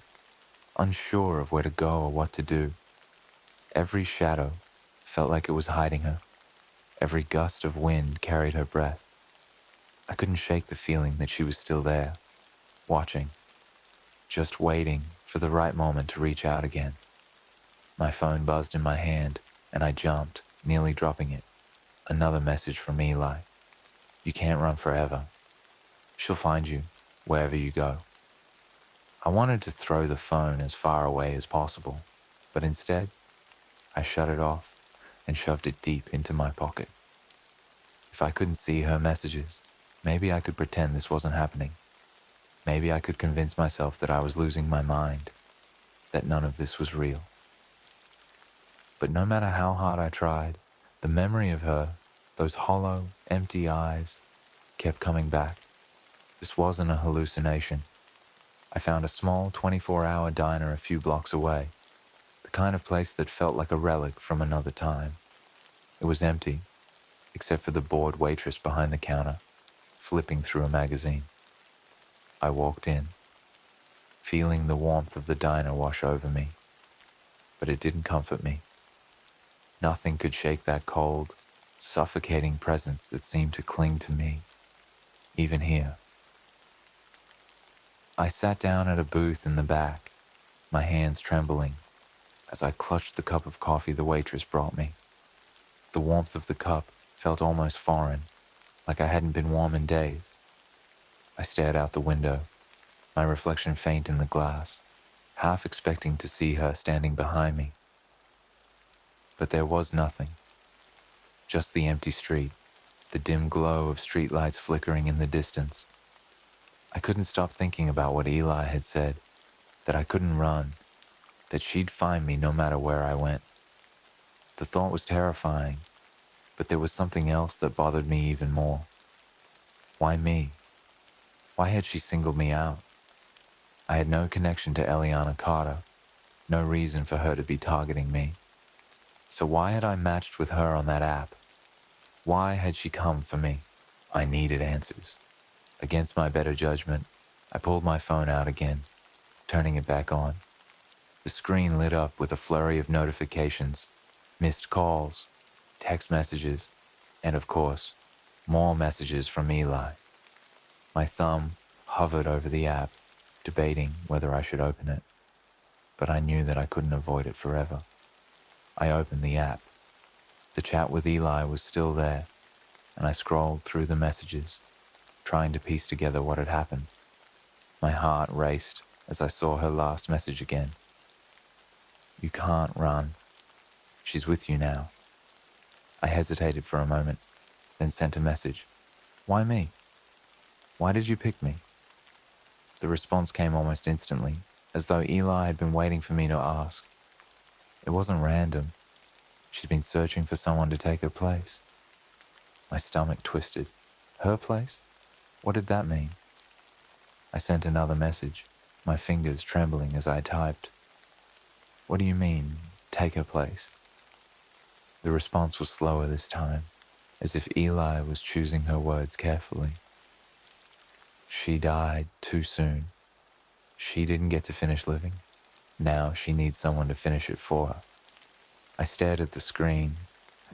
A: unsure of where to go or what to do. Every shadow felt like it was hiding her. Every gust of wind carried her breath. I couldn't shake the feeling that she was still there, watching, just waiting for the right moment to reach out again. My phone buzzed in my hand, and I jumped, nearly dropping it. Another message from Eli. "You can't run forever. She'll find you, wherever you go." I wanted to throw the phone as far away as possible, but instead, I shut it off and shoved it deep into my pocket. If I couldn't see her messages, maybe I could pretend this wasn't happening. Maybe I could convince myself that I was losing my mind, that none of this was real. But no matter how hard I tried, the memory of her, those hollow, empty eyes, kept coming back. This wasn't a hallucination. I found a small 24-hour diner a few blocks away, the kind of place that felt like a relic from another time. It was empty, except for the bored waitress behind the counter, flipping through a magazine. I walked in, feeling the warmth of the diner wash over me, but it didn't comfort me. Nothing could shake that cold, suffocating presence that seemed to cling to me, even here. I sat down at a booth in the back, my hands trembling as I clutched the cup of coffee the waitress brought me. The warmth of the cup felt almost foreign, like I hadn't been warm in days. I stared out the window, my reflection faint in the glass, half expecting to see her standing behind me. But there was nothing. Just the empty street, the dim glow of streetlights flickering in the distance. I couldn't stop thinking about what Eli had said, that I couldn't run, that she'd find me no matter where I went. The thought was terrifying, but there was something else that bothered me even more. Why me? Why had she singled me out? I had no connection to Eliana Carter, no reason for her to be targeting me. So why had I matched with her on that app? Why had she come for me? I needed answers. Against my better judgment, I pulled my phone out again, turning it back on. The screen lit up with a flurry of notifications, missed calls, text messages, and of course, more messages from Eli. My thumb hovered over the app, debating whether I should open it, but I knew that I couldn't avoid it forever. I opened the app. The chat with Eli was still there, and I scrolled through the messages, trying to piece together what had happened. My heart raced as I saw her last message again. "You can't run. She's with you now." I hesitated for a moment, then sent a message. "Why me? Why did you pick me?" The response came almost instantly, as though Eli had been waiting for me to ask. It wasn't random. She'd been searching for someone to take her place. My stomach twisted. Her place? What did that mean? I sent another message, my fingers trembling as I typed. "What do you mean, take her place?" The response was slower this time, as if Eli was choosing her words carefully. "She died too soon. She didn't get to finish living. Now she needs someone to finish it for her. I stared at the screen,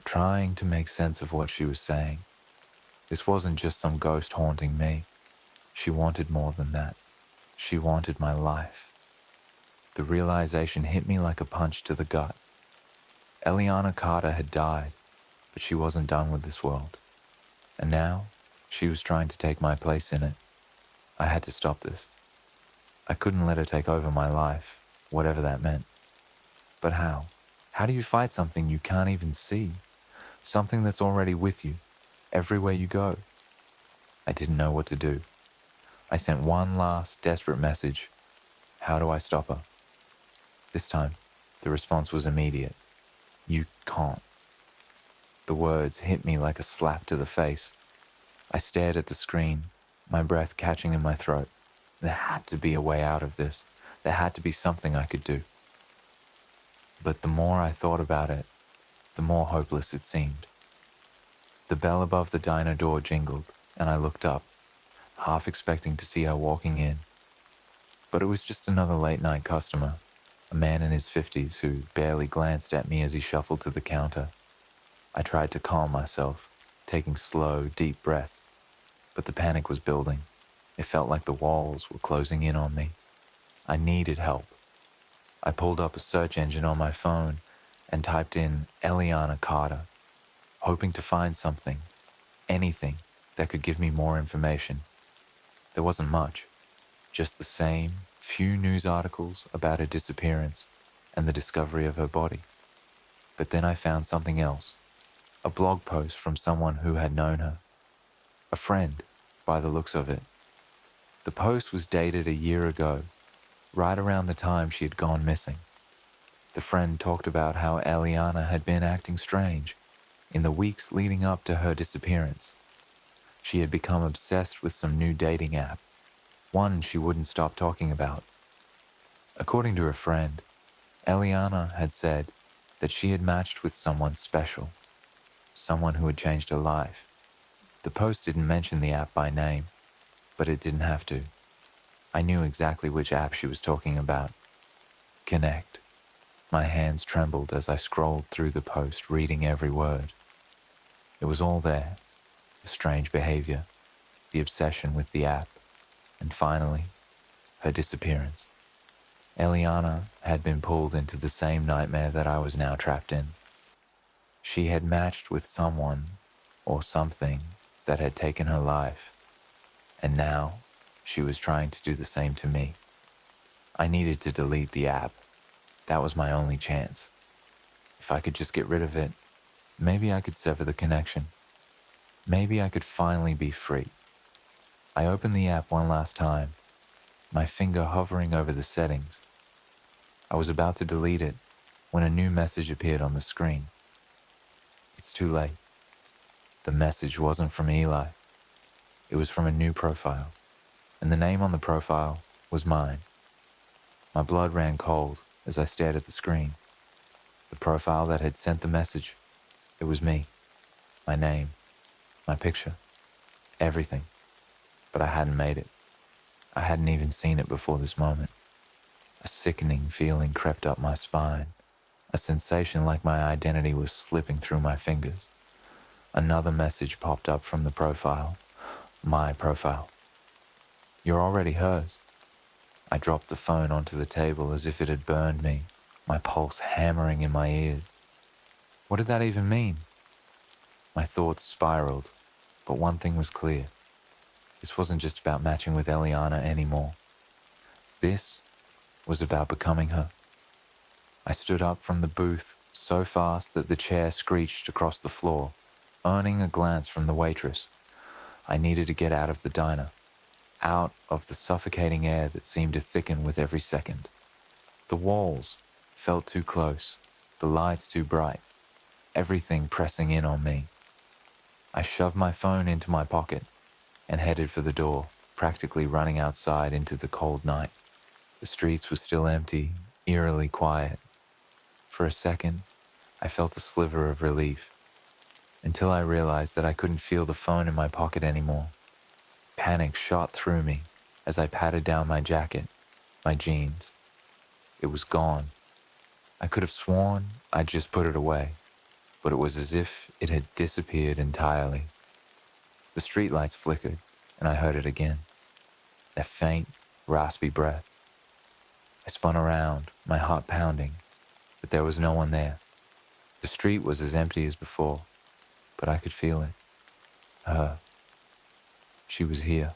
A: trying to make sense of what she was saying. This wasn't just some ghost haunting me. She wanted more than that. She wanted my life. The realization hit me like a punch to the gut. Eliana Carter had died, but she wasn't done with this world. And now, she was trying to take my place in it. I had to stop this. I couldn't let her take over my life, whatever that meant. But how? How do you fight something you can't even see? Something that's already with you, everywhere you go? I didn't know what to do. I sent one last desperate message. How do I stop her? This time, the response was immediate. You can't. The words hit me like a slap to the face. I stared at the screen, my breath catching in my throat. There had to be a way out of this. There had to be something I could do. But the more I thought about it, the more hopeless it seemed. The bell above the diner door jingled, and I looked up, half expecting to see her walking in. But it was just another late-night customer, a man in his 50s who barely glanced at me as he shuffled to the counter. I tried to calm myself, taking slow, deep breaths, but the panic was building. It felt like the walls were closing in on me. I needed help. I pulled up a search engine on my phone and typed in Eliana Carter, hoping to find something, anything that could give me more information. There wasn't much, just the same few news articles about her disappearance and the discovery of her body. But then I found something else, a blog post from someone who had known her, a friend by the looks of it. The post was dated a year ago, right around the time she had gone missing. The friend talked about how Eliana had been acting strange in the weeks leading up to her disappearance. She had become obsessed with some new dating app, one she wouldn't stop talking about. According to her friend, Eliana had said that she had matched with someone special, someone who had changed her life. The post didn't mention the app by name, but it didn't have to. I knew exactly which app she was talking about. Connect. My hands trembled as I scrolled through the post, reading every word. It was all there. The strange behavior, the obsession with the app, and finally, her disappearance. Eliana had been pulled into the same nightmare that I was now trapped in. She had matched with someone or something that had taken her life, and now she was trying to do the same to me. I needed to delete the app. That was my only chance. If I could just get rid of it, maybe I could sever the connection. Maybe I could finally be free. I opened the app one last time, my finger hovering over the settings. I was about to delete it when a new message appeared on the screen. It's too late. The message wasn't from Eli. It was from a new profile, and the name on the profile was mine. My blood ran cold as I stared at the screen. The profile that had sent the message, it was me. My name, my picture, everything. But I hadn't made it. I hadn't even seen it before this moment. A sickening feeling crept up my spine, a sensation like my identity was slipping through my fingers. Another message popped up from the profile, my profile. You're already hers. I dropped the phone onto the table as if it had burned me, my pulse hammering in my ears. What did that even mean? My thoughts spiraled, but one thing was clear. This wasn't just about matching with Eliana anymore. This was about becoming her. I stood up from the booth so fast that the chair screeched across the floor, earning a glance from the waitress. I needed to get out of the diner, out of the suffocating air that seemed to thicken with every second. The walls felt too close, the lights too bright, everything pressing in on me. I shoved my phone into my pocket and headed for the door, practically running outside into the cold night. The streets were still empty, eerily quiet. For a second, I felt a sliver of relief, until I realized that I couldn't feel the phone in my pocket anymore. Panic shot through me as I patted down my jacket, my jeans. It was gone. I could have sworn I'd just put it away, but it was as if it had disappeared entirely. The streetlights flickered, and I heard it again. That faint, raspy breath. I spun around, my heart pounding, but there was no one there. The street was as empty as before, but I could feel it. Her. She was here.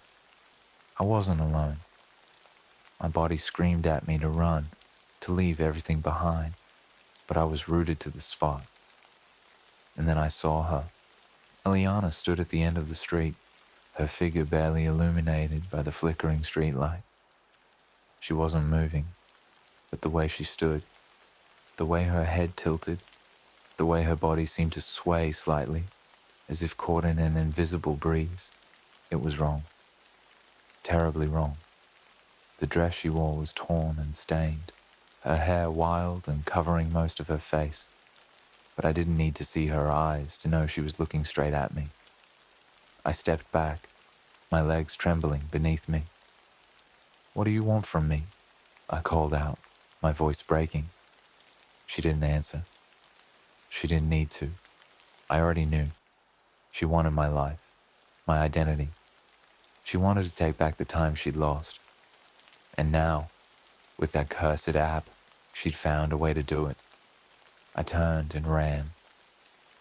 A: I wasn't alone. My body screamed at me to run, to leave everything behind, but I was rooted to the spot. And then I saw her. Eliana stood at the end of the street, her figure barely illuminated by the flickering streetlight. She wasn't moving, but the way she stood, the way her head tilted, the way her body seemed to sway slightly, as if caught in an invisible breeze, it was wrong. Terribly wrong. The dress she wore was torn and stained, her hair wild and covering most of her face, but I didn't need to see her eyes to know she was looking straight at me. I stepped back, my legs trembling beneath me. "What do you want from me?" I called out, my voice breaking. She didn't answer. She didn't need to. I already knew. She wanted my life, my identity. She wanted to take back the time she'd lost. And now, with that cursed app, she'd found a way to do it. I turned and ran.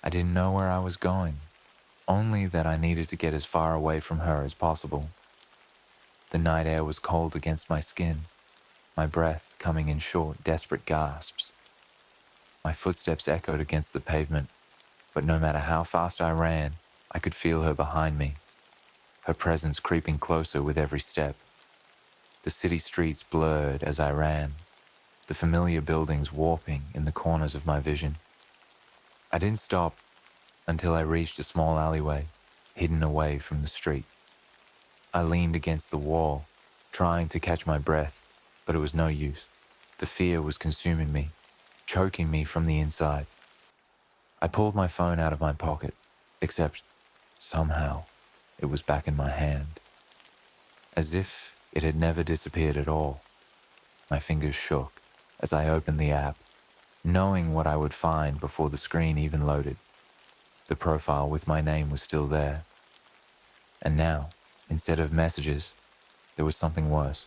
A: I didn't know where I was going, only that I needed to get as far away from her as possible. The night air was cold against my skin, my breath coming in short, desperate gasps. My footsteps echoed against the pavement, but no matter how fast I ran, I could feel her behind me, her presence creeping closer with every step. The city streets blurred as I ran, the familiar buildings warping in the corners of my vision. I didn't stop until I reached a small alleyway, hidden away from the street. I leaned against the wall, trying to catch my breath, but it was no use. The fear was consuming me, choking me from the inside. I pulled my phone out of my pocket, except somehow it was back in my hand. As if it had never disappeared at all. My fingers shook as I opened the app, knowing what I would find before the screen even loaded. The profile with my name was still there. And now, instead of messages, there was something worse.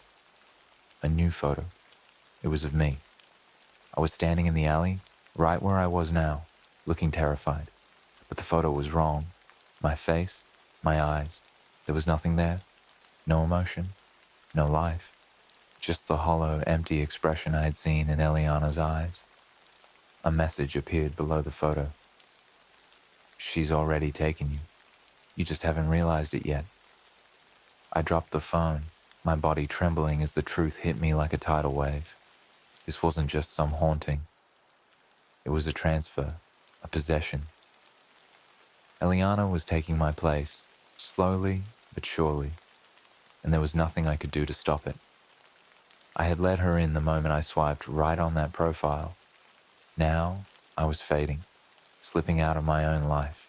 A: A new photo. It was of me. I was standing in the alley, right where I was now, looking terrified. But the photo was wrong. My face, my eyes, there was nothing there. No emotion, no life. Just the hollow, empty expression I had seen in Eliana's eyes. A message appeared below the photo. "She's already taken you. You just haven't realized it yet." I dropped the phone, my body trembling as the truth hit me like a tidal wave. This wasn't just some haunting. It was a transfer, a possession. Eliana was taking my place, slowly but surely, and there was nothing I could do to stop it. I had let her in the moment I swiped right on that profile. Now I was fading, slipping out of my own life.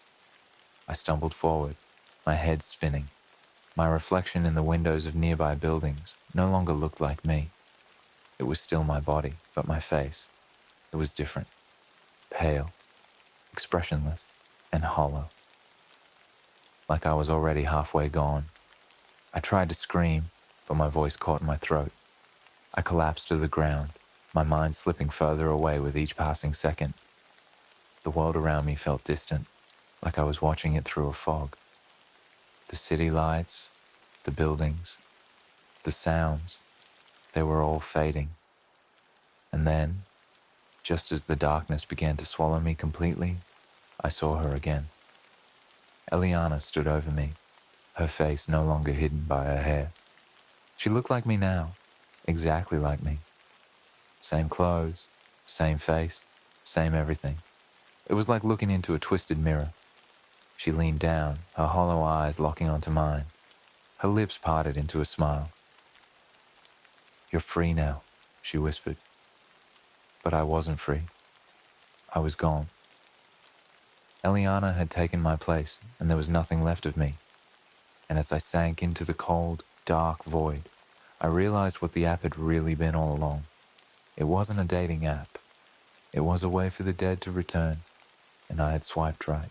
A: I stumbled forward, my head spinning. My reflection in the windows of nearby buildings no longer looked like me. It was still my body, but my face, it was different. Pale, expressionless, and hollow. Like I was already halfway gone. I tried to scream, but my voice caught in my throat. I collapsed to the ground, my mind slipping further away with each passing second. The world around me felt distant, like I was watching it through a fog. The city lights, the buildings, the sounds, they were all fading. And then, just as the darkness began to swallow me completely, I saw her again. Eliana stood over me, her face no longer hidden by her hair. She looked like me now, exactly like me. Same clothes, same face, same everything. It was like looking into a twisted mirror. She leaned down, her hollow eyes locking onto mine. Her lips parted into a smile. "You're free now," she whispered. But I wasn't free. I was gone. Eliana had taken my place, and there was nothing left of me. And as I sank into the cold, dark void, I realized what the app had really been all along. It wasn't a dating app. It was a way for the dead to return, and I had swiped right.